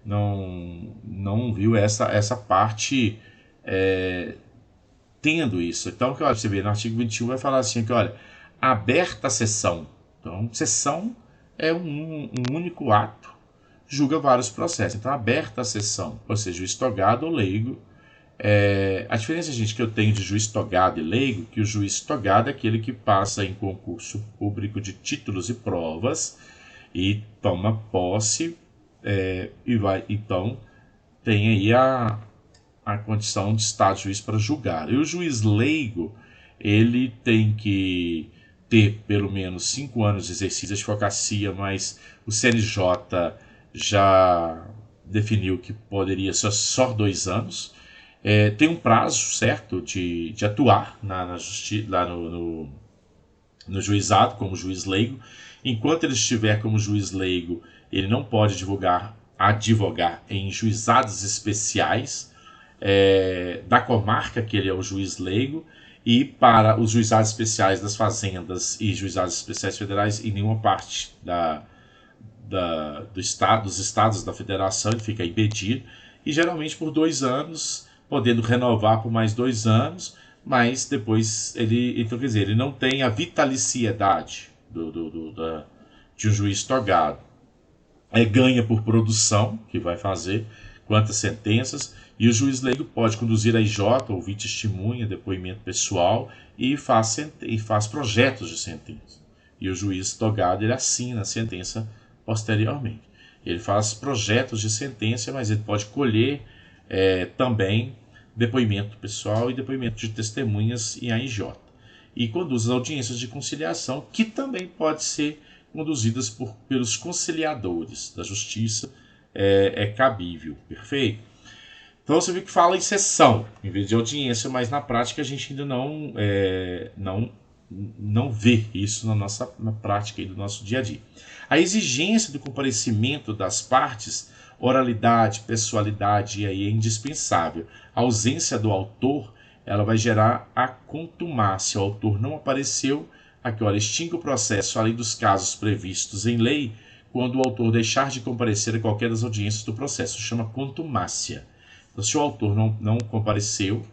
Speaker 1: Não viu essa parte tendo isso. Então, que você vê no artigo 21 vai falar assim, que olha, aberta a sessão. Então, sessão é um único ato, julga vários processos. Então, aberta a sessão, ou seja, juiz togado ou leigo. A diferença, gente, que eu tenho de juiz togado e leigo, que o juiz togado é aquele que passa em concurso público de títulos e provas e toma posse e vai, então, tem aí a condição de estar juiz para julgar. E o juiz leigo, ele tem que ter pelo menos 5 anos de exercício de advocacia, mas o CNJ já definiu que poderia ser só 2 anos. Tem um prazo certo de atuar lá no juizado como juiz leigo. Enquanto ele estiver como juiz leigo, ele não pode advogar em juizados especiais da comarca que ele é o juiz leigo, e para os juizados especiais das fazendas e juizados especiais federais em nenhuma parte dos estados da federação ele fica impedido, e geralmente por 2 anos, podendo renovar por mais 2 anos, mas depois ele, então quer dizer, ele não tem a vitaliciedade de um juiz togado. Ganha por produção, que vai fazer quantas sentenças, e o juiz leigo pode conduzir a IJ, ouvir testemunha, depoimento pessoal e faz projetos de sentença. E o juiz togado ele assina a sentença posteriormente. Ele faz projetos de sentença, mas ele pode colher também depoimento pessoal e depoimento de testemunhas em AIJ. E conduz as audiências de conciliação, que também pode ser conduzidas pelos conciliadores da justiça, é cabível, perfeito? Então você vê que fala em sessão, em vez de audiência, mas na prática a gente ainda não vê isso na prática aí do nosso dia a dia. A exigência do comparecimento das partes, oralidade, pessoalidade, aí é indispensável. A ausência do autor, ela vai gerar a contumácia. O autor não apareceu, aqui olha, extingue o processo, além dos casos previstos em lei, quando o autor deixar de comparecer a qualquer das audiências do processo. Chama contumácia. Então, se o autor não compareceu,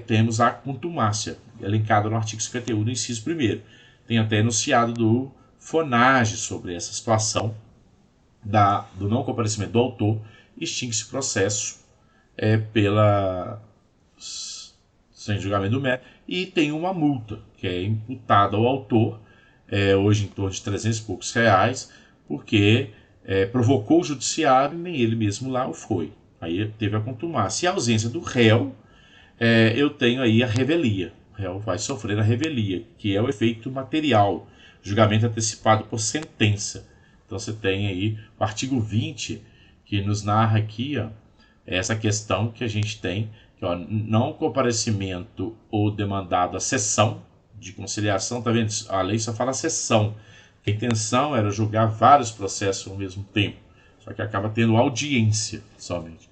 Speaker 1: temos a contumácia, elencada no artigo 51 do inciso 1º. Tem até enunciado do FONAGE sobre essa situação do não comparecimento do autor, extingue-se o processo sem julgamento do mérito, e tem uma multa que é imputada ao autor, hoje em torno de 300 e poucos reais, porque provocou o judiciário e nem ele mesmo lá o foi. Aí teve a contumácia. E a ausência do réu, eu tenho aí a revelia. O réu vai sofrer a revelia, que é o efeito material, julgamento antecipado por sentença. Então você tem aí o artigo 20, que nos narra aqui essa questão que a gente tem, que não comparecimento ou demandado à sessão de conciliação, tá vendo? A lei só fala sessão. A intenção era julgar vários processos ao mesmo tempo, só que acaba tendo audiência somente.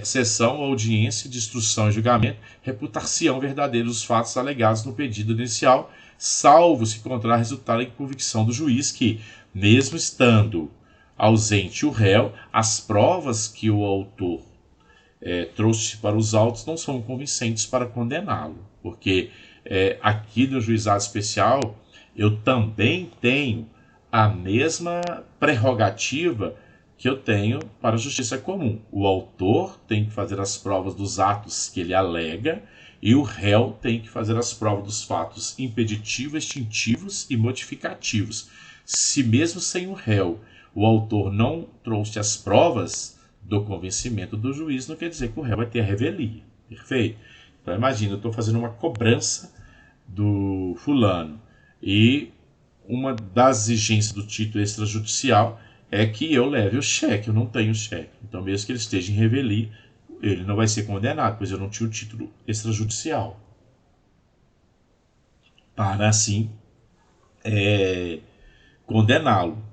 Speaker 1: Sessão, audiência de instrução e julgamento, reputar-se-ão verdadeiros os fatos alegados no pedido inicial, salvo se encontrar resultado em convicção do juiz que, mesmo estando ausente o réu, as provas que o autor trouxe para os autos não são convincentes para condená-lo, porque aqui no juizado especial eu também tenho a mesma prerrogativa que eu tenho para a justiça comum. O autor tem que fazer as provas dos atos que ele alega e o réu tem que fazer as provas dos fatos impeditivos, extintivos e modificativos. Se mesmo sem o réu o autor não trouxe as provas do convencimento do juiz, não quer dizer que o réu vai ter a revelia. Perfeito? Então imagina, eu estou fazendo uma cobrança do fulano e uma das exigências do título extrajudicial é que eu leve o cheque. Eu não tenho cheque. Então, mesmo que ele esteja em revelia, ele não vai ser condenado, pois eu não tinha o título extrajudicial para assim condená-lo.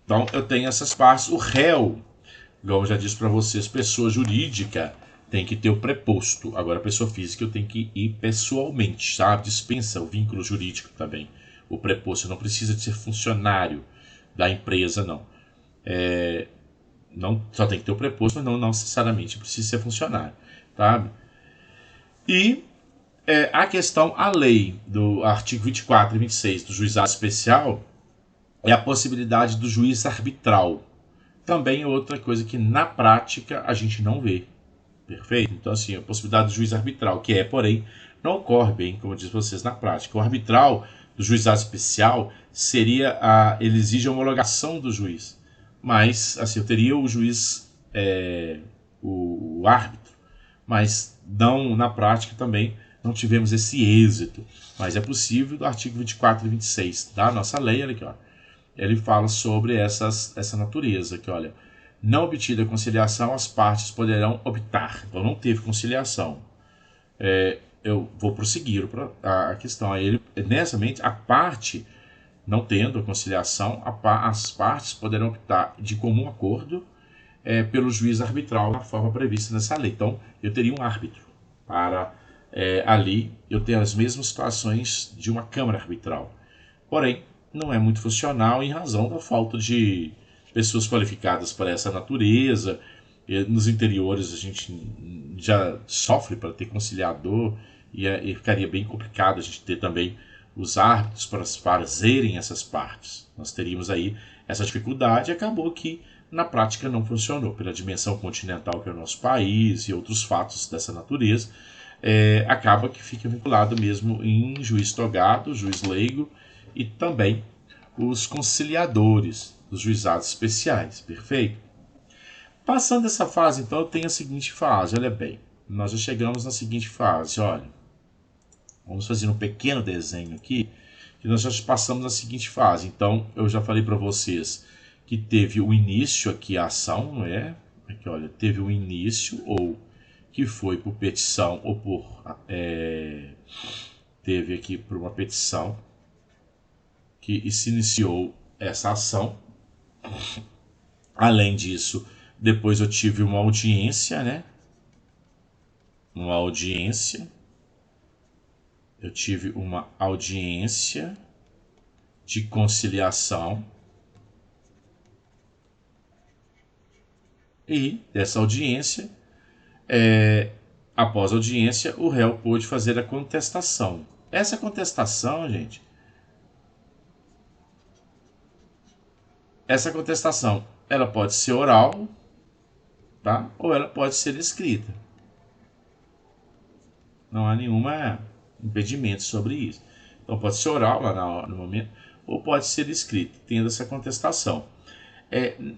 Speaker 1: Então, eu tenho essas partes. O réu, como eu já disse para vocês, pessoa jurídica tem que ter o preposto. Agora, a pessoa física eu tenho que ir pessoalmente, sabe? Dispensa o vínculo jurídico também. O preposto não precisa de ser funcionário da empresa, não. Não só tem que ter o preposto, mas não necessariamente precisa ser funcionário, tá? E a questão, a lei do artigo 24 e 26 do juizado especial é a possibilidade do juiz arbitral. Também é outra coisa que na prática a gente não vê. Perfeito? Então, assim, a possibilidade do juiz arbitral, que porém, não ocorre bem, como eu disse vocês, na prática. O arbitral do juizado especial seria ele exige a homologação do juiz. Mas, assim, eu teria o juiz, o árbitro, mas não, na prática também não tivemos esse êxito. Mas é possível, do artigo 24 e 26 da nossa lei, olha aqui, ó, ele fala sobre essa natureza, que olha, não obtida a conciliação, as partes poderão optar. Então não teve conciliação. Eu vou prosseguir a questão. Nessa mente, a parte, não tendo a conciliação, as partes poderão optar de comum acordo pelo juiz arbitral, na forma prevista nessa lei. Então, eu teria um árbitro para ali eu ter as mesmas situações de uma câmara arbitral. Porém, não é muito funcional em razão da falta de pessoas qualificadas para essa natureza. Nos interiores a gente já sofre para ter conciliador e ficaria bem complicado a gente ter também os árbitros para fazerem essas partes. Nós teríamos aí essa dificuldade e acabou que na prática não funcionou, pela dimensão continental que é o nosso país e outros fatos dessa natureza. Acaba que fica vinculado mesmo em juiz togado, juiz leigo e também os conciliadores dos juizados especiais, perfeito? Passando essa fase, então, eu tenho a seguinte fase, olha bem, nós já chegamos na seguinte fase, olha, vamos fazer um pequeno desenho aqui, que nós já passamos na seguinte fase. Então, eu já falei para vocês que teve o início aqui, a ação, não é? Aqui, olha, teve o início, ou que foi por petição, ou por... teve aqui por uma petição, que se iniciou essa ação. Além disso, depois eu tive uma audiência, né? Uma audiência. Eu tive uma audiência de conciliação. E dessa audiência, após a audiência, o réu pôde fazer a contestação. Essa contestação, gente, ela pode ser oral, tá? Ou ela pode ser escrita. Não há nenhum impedimento sobre isso. Então pode ser oral lá no momento, ou pode ser escrita, tendo essa contestação.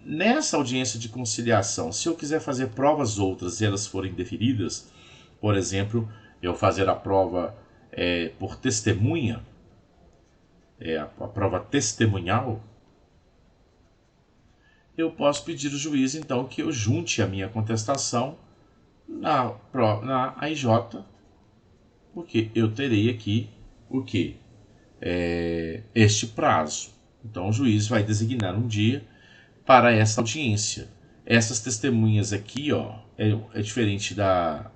Speaker 1: Nessa audiência de conciliação, se eu quiser fazer provas outras e elas forem deferidas, por exemplo, eu fazer a prova por testemunha, a prova testemunhal, eu posso pedir ao juiz, então, que eu junte a minha contestação na AIJ, porque eu terei aqui o quê? Este prazo. Então, o juiz vai designar um dia para essa audiência. Essas testemunhas aqui, ó, é diferente da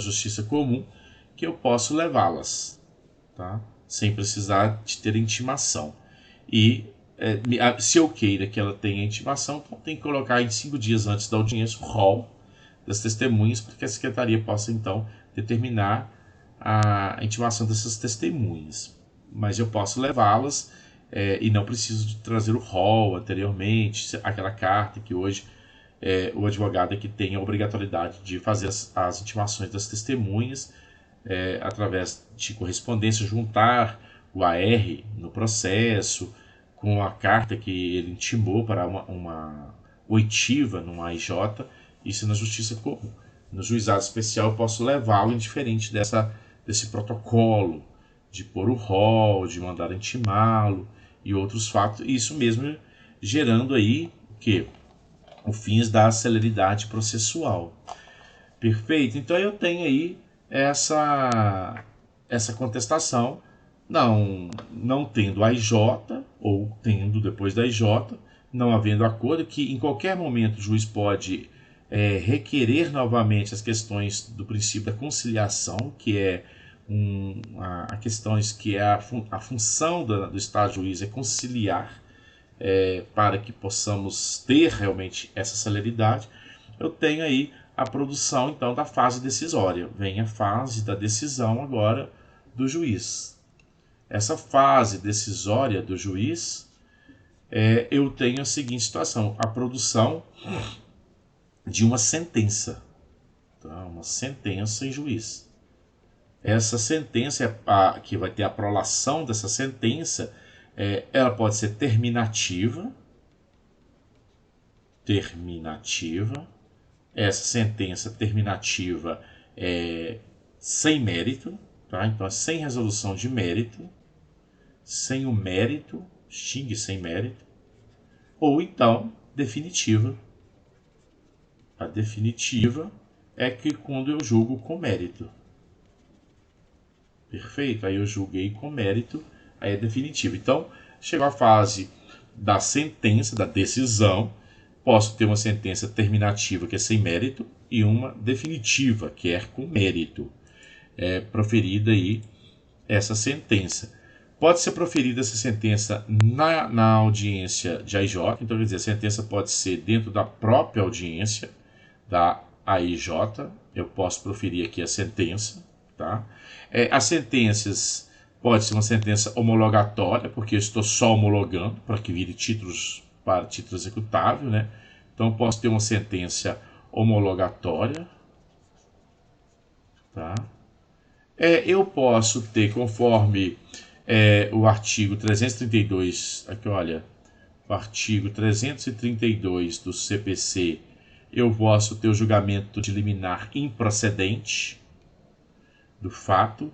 Speaker 1: justiça comum, que eu posso levá-las, tá? Sem precisar de ter intimação. E se eu queira que ela tenha intimação, então tem que colocar em 5 dias antes da audiência o rol das testemunhas, para que a secretaria possa então determinar a intimação dessas testemunhas. Mas eu posso levá-las e não preciso de trazer o rol anteriormente, aquela carta que hoje o advogado é que tem a obrigatoriedade de fazer as intimações das testemunhas através de correspondência, juntar o AR no processo com a carta que ele intimou para uma oitiva numa AIJ, isso na justiça comum. No juizado especial eu posso levá-lo indiferente desse protocolo de pôr o rol, de mandar intimá-lo e outros fatos, isso mesmo gerando aí o fins da celeridade processual. Perfeito? Então eu tenho aí essa contestação, não tendo a IJ, ou tendo depois da IJ, não havendo acordo, que em qualquer momento o juiz pode requerer novamente as questões do princípio da conciliação, que é a questões que é a função do Estado juiz é conciliar para que possamos ter realmente essa celeridade. Eu tenho aí a produção então da fase decisória, vem a fase da decisão agora do juiz. Essa fase decisória do juiz, eu tenho a seguinte situação, a produção de uma sentença, tá? Uma sentença em juiz. Essa sentença, que vai ter a prolação dessa sentença, ela pode ser terminativa, essa sentença terminativa sem mérito, tá? Então é sem resolução de mérito, sem o mérito, xingue sem mérito, ou então definitiva. A definitiva é que quando eu julgo com mérito. Perfeito? Aí eu julguei com mérito, aí é definitivo. Então, chegou a fase da sentença, da decisão, posso ter uma sentença terminativa, que é sem mérito, e uma definitiva, que é com mérito. Proferida aí essa sentença. Pode ser proferida essa sentença na audiência de AIJ, então quer dizer, a sentença pode ser dentro da própria audiência da AIJ, eu posso proferir aqui a sentença, tá? As sentenças, pode ser uma sentença homologatória, porque eu estou só homologando para que vire títulos para título executável, né? Então eu posso ter uma sentença homologatória, tá? Eu posso ter, conforme o artigo 332, aqui olha, o artigo 332 do CPC, eu posso ter o julgamento de liminar improcedente do fato.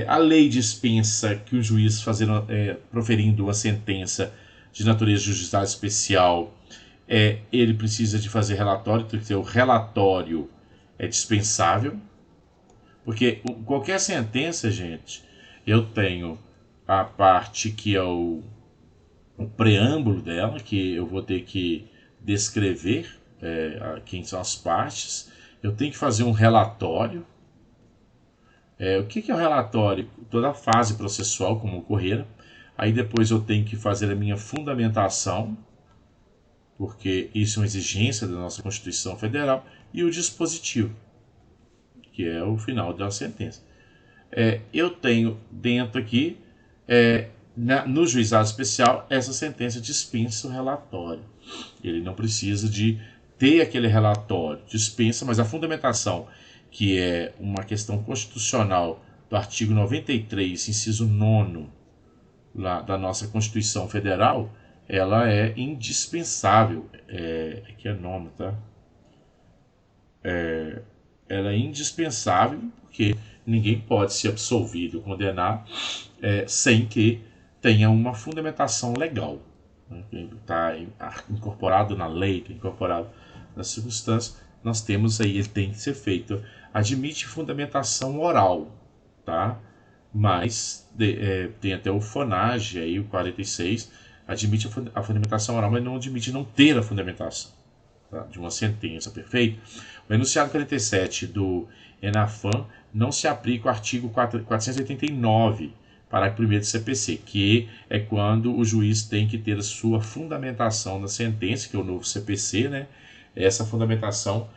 Speaker 1: A lei dispensa que o juiz proferindo uma sentença de natureza de juizado especial, ele precisa de fazer relatório, tem que ter o relatório dispensável, porque qualquer sentença, gente, eu tenho a parte que é o preâmbulo dela, que eu vou ter que descrever quem são as partes, eu tenho que fazer um relatório. O que é o relatório? Toda a fase processual, como ocorrer. Aí depois eu tenho que fazer a minha fundamentação, porque isso é uma exigência da nossa Constituição Federal, e o dispositivo, que é o final da sentença. Eu tenho dentro aqui, no juizado especial, essa sentença dispensa o relatório. Ele não precisa de ter aquele relatório, dispensa, mas a fundamentação, que é uma questão constitucional do artigo 93, inciso 9 da nossa Constituição Federal, ela é indispensável. Aqui é nome, tá? Ela é indispensável porque ninguém pode ser absolvido ou condenado sem que tenha uma fundamentação legal. Está incorporado na lei, está incorporado nas circunstâncias. Nós temos aí, ele tem que ser feito. Admite fundamentação oral, tá? Mas tem até o FONAGE, aí, o 46, admite a fundamentação oral, mas não admite não ter a fundamentação, tá, de uma sentença, perfeito? O enunciado 47 do ENAFAM não se aplica ao artigo 489, parágrafo 1º do CPC, que é quando o juiz tem que ter a sua fundamentação na sentença, que é o novo CPC, né? Essa fundamentação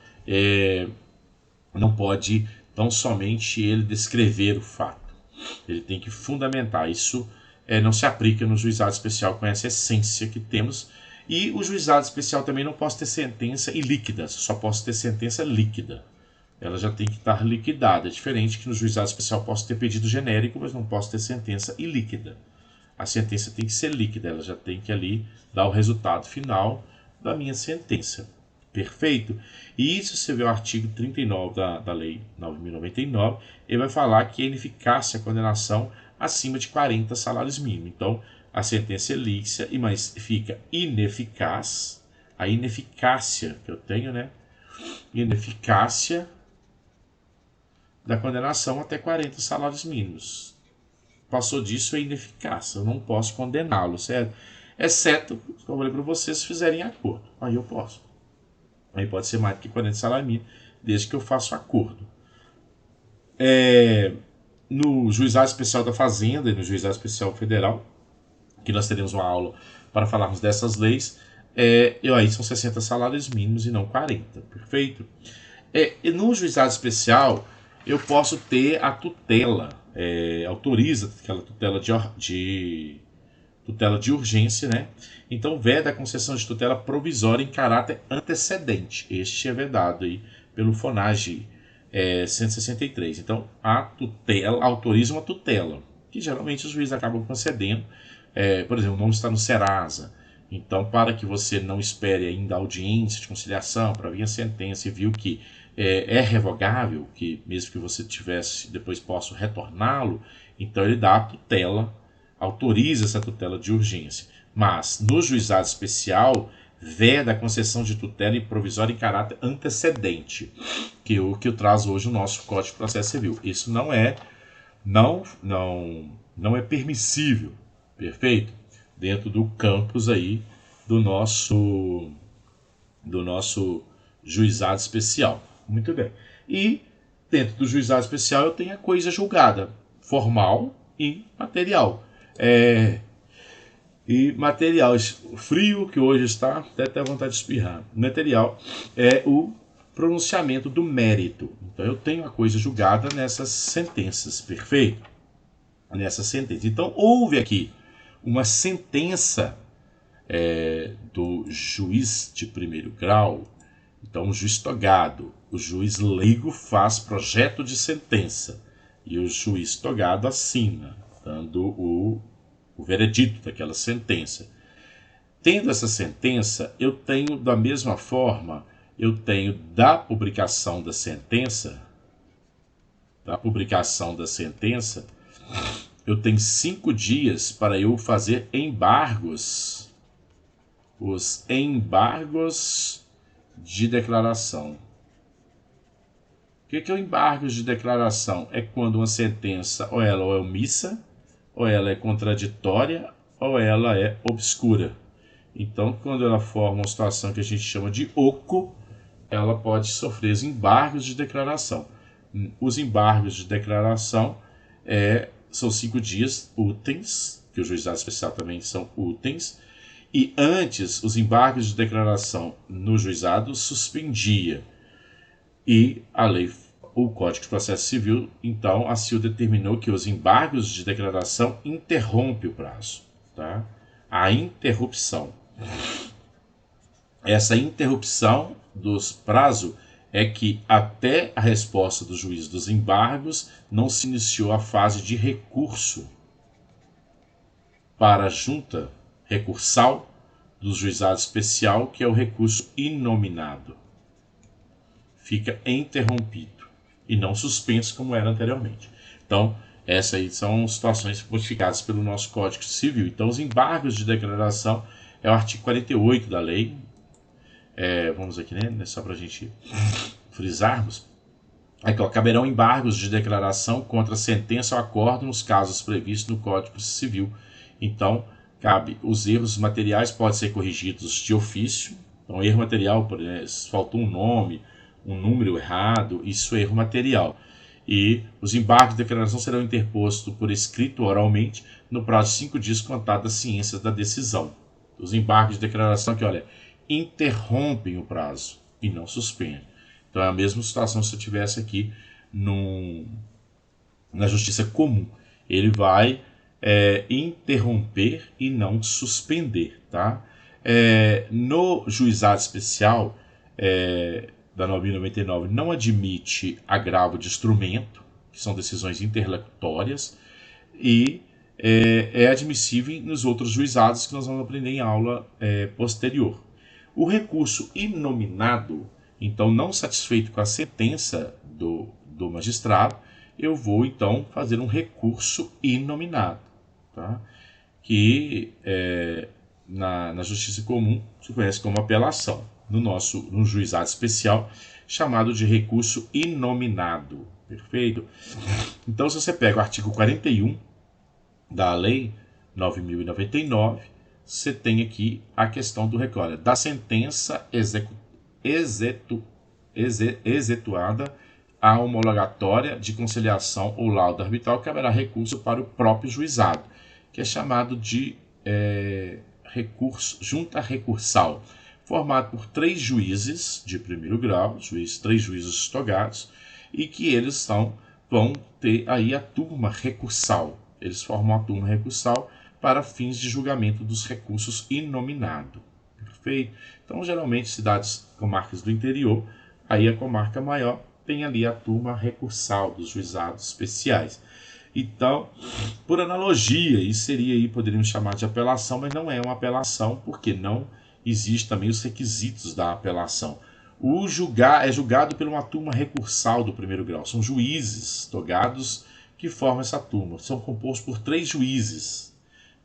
Speaker 1: não pode tão somente ele descrever o fato. Ele tem que fundamentar. Isso não se aplica no juizado especial com essa essência que temos. E o juizado especial também não pode ter sentença ilíquida, só posso ter sentença líquida. Ela já tem que estar liquidada. É diferente que no juizado especial posso ter pedido genérico, mas não posso ter sentença ilíquida. A sentença tem que ser líquida, ela já tem que ali dar o resultado final da minha sentença. Perfeito? E isso você vê o artigo 39 da Lei 9.099, ele vai falar que é ineficácia a condenação acima de 40 salários mínimos. Então, a sentença é líquida, mas fica ineficaz. A ineficácia que eu tenho, né? Ineficácia da condenação até 40 salários mínimos. Passou disso, é ineficácia. Eu não posso condená-lo, certo? Exceto, como eu falei para vocês, se fizerem acordo. Aí eu posso. Aí pode ser mais do que 40 salários mínimos, desde que eu faça o acordo. No Juizado Especial da Fazenda e no Juizado Especial Federal, que nós teremos uma aula para falarmos dessas leis, aí são 60 salários mínimos e não 40, perfeito? E no Juizado Especial, eu posso ter a tutela, autoriza aquela tutela tutela de urgência, né? Então, veda a concessão de tutela provisória em caráter antecedente. Este é vedado aí pelo FONAGE 163. Então, a tutela autoriza uma tutela, que geralmente os juízes acabam concedendo. Por exemplo, o nome está no Serasa. Então, para que você não espere ainda a audiência de conciliação para vir a sentença e viu que é revogável, que mesmo que você tivesse, depois possa retorná-lo, então ele dá a tutela, autoriza essa tutela de urgência. Mas, no juizado especial, veda a concessão de tutela e provisória em caráter antecedente, que é o que traz hoje o nosso Código de Processo Civil. Isso não é permissível, perfeito? Dentro do campus aí do nosso juizado especial. Muito bem. E dentro do juizado especial eu tenho a coisa julgada, formal e material. E material frio, que hoje está, até vontade de espirrar. Material é o pronunciamento do mérito. Então eu tenho a coisa julgada nessas sentenças, perfeito? Nessa sentença. Então houve aqui uma sentença do juiz de primeiro grau. Então o juiz togado, o juiz leigo faz projeto de sentença e o juiz togado assina, dando o veredito daquela sentença. Tendo essa sentença, eu tenho da mesma forma, eu tenho da publicação da sentença, eu tenho 5 dias para eu fazer embargos, os embargos de declaração. O que é o embargo de declaração? É quando uma sentença ou ela é omissa, ou ela é contraditória, ou ela é obscura. Então, quando ela forma uma situação que a gente chama de oco, ela pode sofrer os embargos de declaração. Os embargos de declaração são 5 dias úteis, que o juizado especial também são úteis, e antes os embargos de declaração no juizado suspendia. E a lei, o Código de Processo Civil, então, assim o determinou que os embargos de declaração interrompem o prazo. Tá? A interrupção. Essa interrupção dos prazos é que até a resposta do juiz dos embargos não se iniciou a fase de recurso para a junta recursal do juizado especial, que é o recurso inominado. Fica interrompido e não suspenso como era anteriormente. Então, essas aí são situações modificadas pelo nosso Código Civil. Então, os embargos de declaração é o artigo 48 da lei. Vamos aqui, né? Só para a gente frisarmos. Aqui, caberão embargos de declaração contra sentença ou acordo nos casos previstos no Código Civil. Então, cabe, os erros materiais podem ser corrigidos de ofício. Então, erro material, por exemplo, faltou um nome, um número errado, isso é erro material. E os embargos de declaração serão interpostos por escrito oralmente no prazo de 5 dias contado da ciência da decisão. Os embargos de declaração que, olha, interrompem o prazo e não suspendem. Então é a mesma situação se eu tivesse aqui na justiça comum. Ele vai interromper e não suspender. Tá? No juizado especial da 9.099 não admite agravo de instrumento, que são decisões interlocutórias, e é admissível nos outros juizados que nós vamos aprender em aula posterior. O recurso inominado, então não satisfeito com a sentença do magistrado, eu vou então fazer um recurso inominado, tá? Que na justiça comum se conhece como apelação. No juizado especial, chamado de recurso inominado. Perfeito? Então, se você pega o artigo 41 da Lei 9.099, você tem aqui a questão do recorde da sentença exetuada a homologatória de conciliação ou laudo arbitral, que haverá recurso para o próprio juizado, que é chamado de recurso, junta recursal, formado por 3 juízes de primeiro grau, 3 juízes togados, e que eles vão ter aí a turma recursal. Eles formam a turma recursal para fins de julgamento dos recursos inominados. Perfeito? Então, geralmente, cidades, comarcas do interior, aí a comarca maior tem ali a turma recursal dos juizados especiais. Então, por analogia, isso seria aí, poderíamos chamar de apelação, mas não é uma apelação, porque não existem também os requisitos da apelação. É julgado por uma turma recursal do primeiro grau. São juízes togados que formam essa turma. São compostos por 3 juízes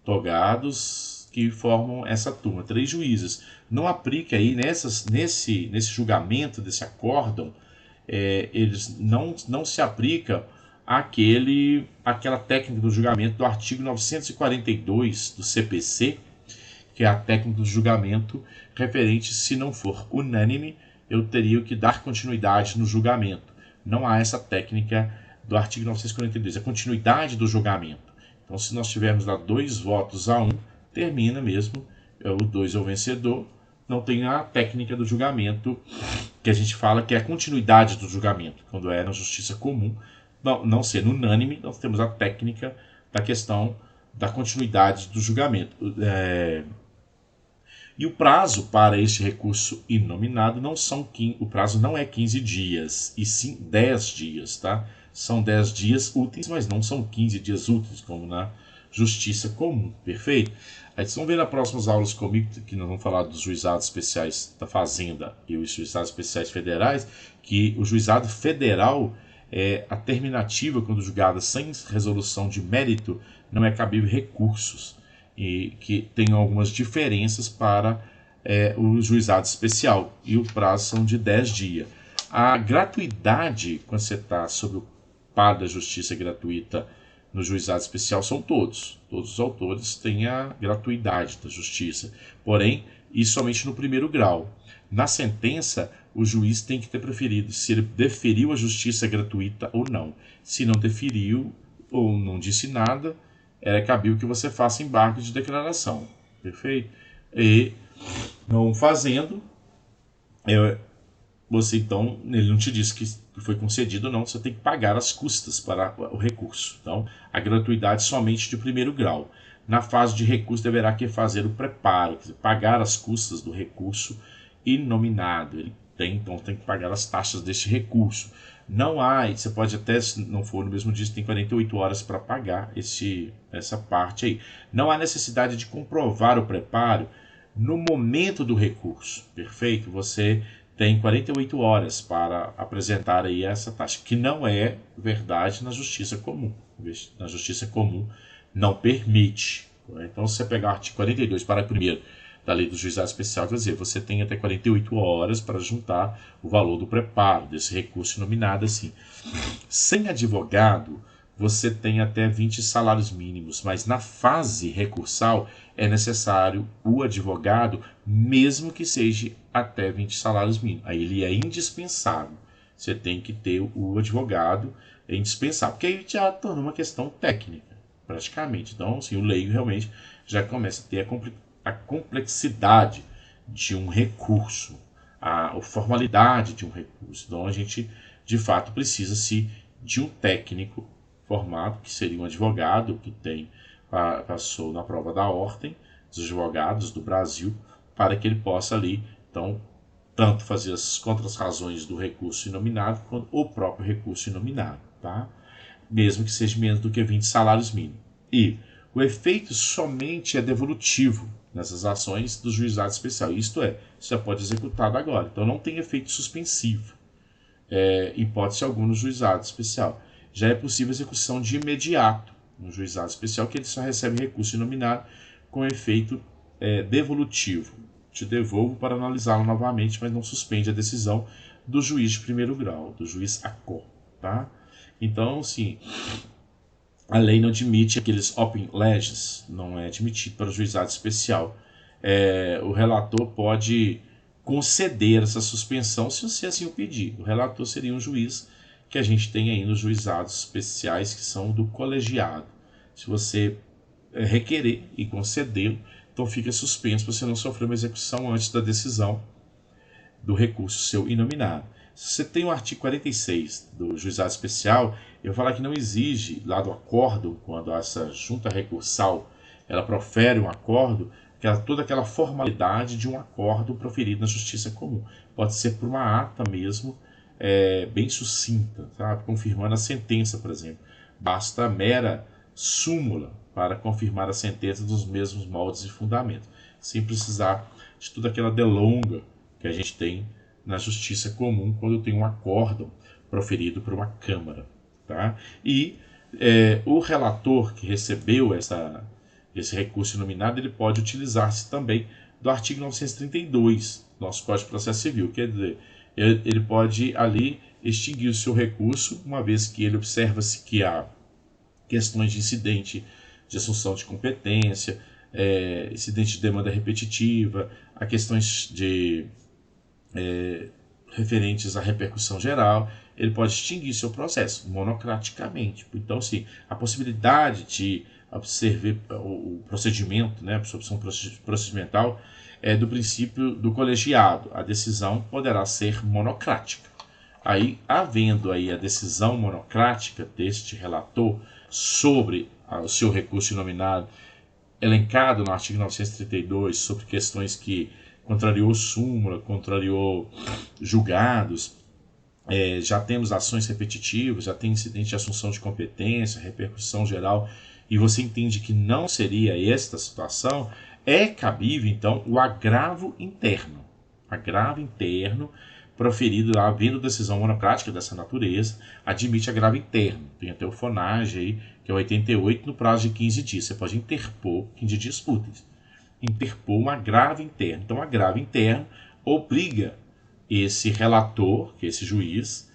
Speaker 1: togados que formam essa turma. 3 juízes. Não aplica aí nesse julgamento, desse acórdão, eles não se aplica aquela técnica do julgamento do artigo 942 do CPC, que é a técnica do julgamento referente, se não for unânime, eu teria que dar continuidade no julgamento. Não há essa técnica do artigo 942, a continuidade do julgamento. Então, se nós tivermos lá 2 votos a 1, termina mesmo, o 2 é o vencedor, não tem a técnica do julgamento que a gente fala que é a continuidade do julgamento, quando é na justiça comum, não sendo unânime, nós temos a técnica da questão da continuidade do julgamento. E o prazo para este recurso inominado o prazo não é 15 dias, e sim 10 dias, tá? São 10 dias úteis, mas não são 15 dias úteis, como na justiça comum, perfeito? Aí vocês vão ver nas próximas aulas comigo, que nós vamos falar dos juizados especiais da Fazenda e os juizados especiais federais, que o juizado federal é a terminativa, quando julgada sem resolução de mérito, não é cabível recursos, e que tem algumas diferenças para o juizado especial, e o prazo são de 10 dias. A gratuidade, quando você está sob o par da justiça gratuita no juizado especial, são todos os autores têm a gratuidade da justiça, porém, isso somente no primeiro grau. Na sentença, o juiz tem que ter preferido se ele deferiu a justiça gratuita ou não. Se não deferiu ou não disse nada, é cabível que você faça embargo de declaração, perfeito? E não fazendo, você então, ele não te disse que foi concedido ou não, você tem que pagar as custas para o recurso. Então, a gratuidade somente de primeiro grau. Na fase de recurso, deverá que fazer o preparo, quer dizer, pagar as custas do recurso inominado. Ele então tem que pagar as taxas deste recurso. Não há, você pode até, se não for no mesmo dia, você tem 48 horas para pagar essa parte aí. Não há necessidade de comprovar o preparo no momento do recurso, perfeito? Você tem 48 horas para apresentar aí essa taxa, que não é verdade na justiça comum. Na justiça comum não permite. Então, se você pegar o artigo 42, parágrafo 1º da lei do juizado especial, quer dizer, você tem até 48 horas para juntar o valor do preparo desse recurso nominado assim. Sem advogado, você tem até 20 salários mínimos, mas na fase recursal é necessário o advogado, mesmo que seja até 20 salários mínimos. Aí ele é indispensável. Você tem que ter o advogado, é indispensável, porque aí já torna uma questão técnica, praticamente. Então, assim, o leigo realmente já começa a ter a complexidade de um recurso, a formalidade de um recurso. Então, a gente, de fato, precisa-se de um técnico formado, que seria um advogado que passou na prova da ordem dos advogados do Brasil, para que ele possa ali, então, tanto fazer as contras-razões do recurso inominado, quanto o próprio recurso inominado, tá? Mesmo que seja menos do que 20 salários mínimos. E o efeito somente é devolutivo nessas ações do juizado especial. Isto é, você pode executado agora. Então não tem efeito suspensivo, hipótese alguma no juizado especial. Já é possível execução de imediato no juizado especial, que ele só recebe recurso inominado com efeito devolutivo. Te devolvo para analisá-lo novamente, mas não suspende a decisão do juiz de primeiro grau, do juiz ACO, tá? Então, sim, a lei não admite aqueles open leges, não é admitido para o juizado especial. O relator pode conceder essa suspensão se você assim o pedir. O relator seria um juiz que a gente tem aí nos juizados especiais, que são do colegiado. Se você requerer e concedê-lo, então fica suspenso para você não sofrer uma execução antes da decisão do recurso seu inominado. Se você tem o artigo 46 do juizado especial, eu vou falar que não exige lá do acordo, quando essa junta recursal ela profere um acordo, toda aquela formalidade de um acordo proferido na justiça comum. Pode ser por uma ata mesmo, bem sucinta, sabe? Confirmando a sentença, por exemplo. Basta a mera súmula para confirmar a sentença dos mesmos moldes e fundamentos, sem precisar de toda aquela delonga que a gente tem na justiça comum quando tem um acórdão proferido por uma Câmara. Tá? E o relator que recebeu esse recurso inominado, ele pode utilizar-se também do artigo 932 do nosso Código de Processo Civil, quer dizer, ele pode ali extinguir o seu recurso, uma vez que ele observa-se que há questões de incidente de assunção de competência, incidente de demanda repetitiva, há questões referentes à repercussão geral, ele pode extinguir seu processo monocraticamente. Então, sim, a possibilidade de observar o procedimento, né, a absorção procedimental, do princípio do colegiado. A decisão poderá ser monocrática. Aí, havendo aí a decisão monocrática deste relator sobre o seu recurso inominado, elencado no artigo 932, sobre questões que contrariou súmula, contrariou julgados, já temos ações repetitivas, já tem incidente de assunção de competência, repercussão geral, e você entende que não seria esta situação, é cabível, então, o agravo interno. Agravo interno, proferido, havendo decisão monocrática dessa natureza, admite agravo interno. Tem até o FONAGE aí, que é 88, no prazo de 15 dias. Você pode interpor 15 dias úteis. Interpor um agravo interno. Então, o agravo interno obriga esse relator, que é esse juiz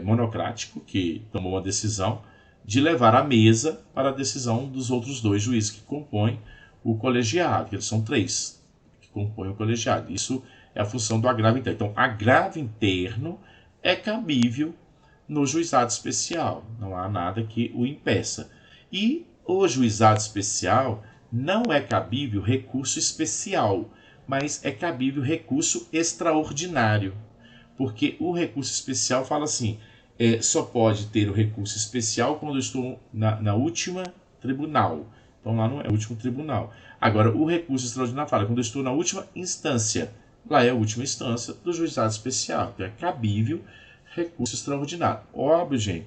Speaker 1: monocrático, que tomou uma decisão, de levar à mesa para a decisão dos outros dois juízes que compõem o colegiado, que eles são 3 que compõem o colegiado. Isso é a função do agravo interno. Então, agravo interno é cabível no juizado especial. Não há nada que o impeça. E o juizado especial não é cabível recurso especial, mas é cabível recurso extraordinário. Porque o recurso especial fala assim, só pode ter o recurso especial quando eu estou na última tribunal. Então lá não é o último tribunal. Agora, o recurso extraordinário fala quando eu estou na última instância. Lá é a última instância do juizado especial. Então é cabível recurso extraordinário. Óbvio, gente,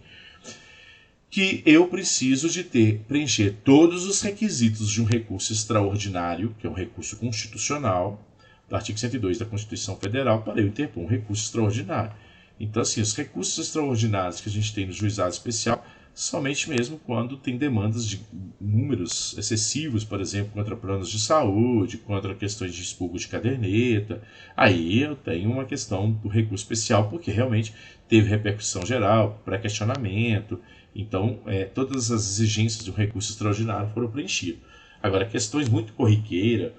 Speaker 1: que eu preciso de preencher todos os requisitos de um recurso extraordinário, que é um recurso constitucional, do artigo 102 da Constituição Federal, para eu interpor um recurso extraordinário. Então, assim, os recursos extraordinários que a gente tem no juizado especial, somente mesmo quando tem demandas de números excessivos, por exemplo, contra planos de saúde, contra questões de expurgo de caderneta, aí eu tenho uma questão do recurso especial, porque realmente teve repercussão geral, pré-questionamento, então todas as exigências de um recurso extraordinário foram preenchidas. Agora, questões muito corriqueiras,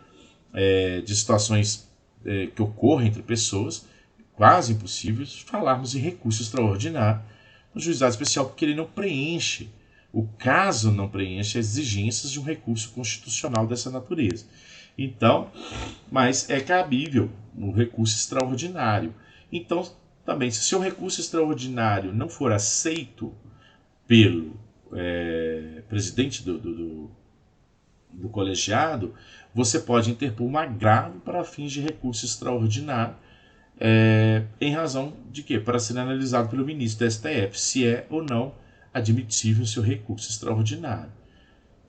Speaker 1: de situações que ocorrem entre pessoas, quase impossíveis, falarmos em recurso extraordinário no juizado especial, porque ele não preenche, o caso não preenche as exigências de um recurso constitucional dessa natureza. Então, mas é cabível o recurso extraordinário. Então, também, se o seu recurso extraordinário não for aceito pelo presidente do colegiado, você pode interpor um agravo para fins de recurso extraordinário, em razão de quê? Para ser analisado pelo ministro do STF, se é ou não admitível o seu recurso extraordinário.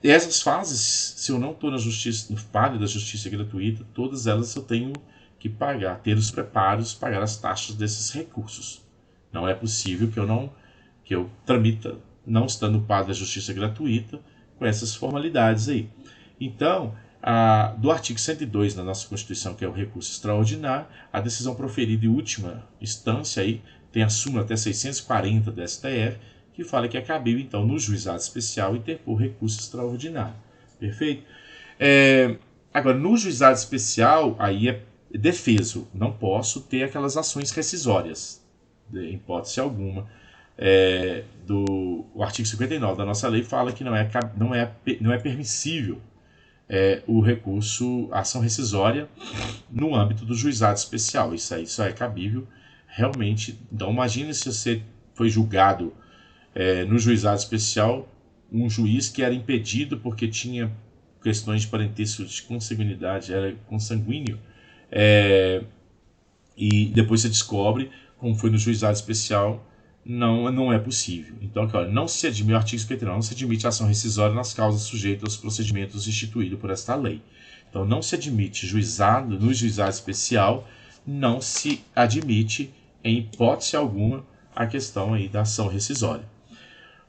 Speaker 1: E essas fases, se eu não estou na justiça, no falho da justiça gratuita, todas elas eu tenho que pagar, ter os preparos, pagar as taxas desses recursos. Não é possível que eu tramita, não estando pago da justiça gratuita, com essas formalidades aí. Então, do artigo 102 da nossa Constituição, que é o recurso extraordinário, a decisão proferida em última instância aí, tem a súmula até 640 da STF, que fala que é cabível, então, no juizado especial interpor recurso extraordinário. Perfeito? Agora, no juizado especial, aí é defeso. Não posso ter aquelas ações rescisórias, em hipótese alguma. O artigo 59 da nossa lei fala que não é permissível o recurso, a ação rescisória no âmbito do juizado especial. Isso aí só é cabível realmente. Então, imagine se você foi julgado no juizado especial, um juiz que era impedido porque tinha questões de parentesco, de consanguinidade, era consanguíneo, e depois você descobre, como foi no juizado especial, não é possível. Então, aqui, olha, não se admite, o artigo 59, não se admite ação rescisória nas causas sujeitas aos procedimentos instituídos por esta lei. Então, não se admite no juizado especial, não se admite, em hipótese alguma, a questão aí da ação rescisória.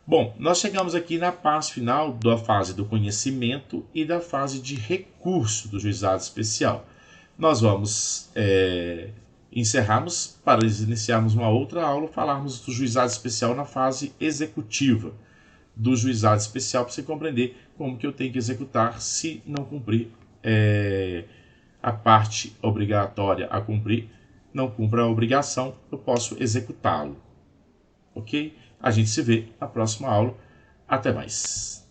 Speaker 1: Bom, nós chegamos aqui na parte final da fase do conhecimento e da fase de recurso do juizado especial. Nós vamos encerrarmos, para iniciarmos uma outra aula, falarmos do juizado especial na fase executiva do juizado especial, para você compreender como que eu tenho que executar se não cumprir a parte obrigatória a cumprir, não cumpra a obrigação, eu posso executá-lo. Ok? A gente se vê na próxima aula. Até mais.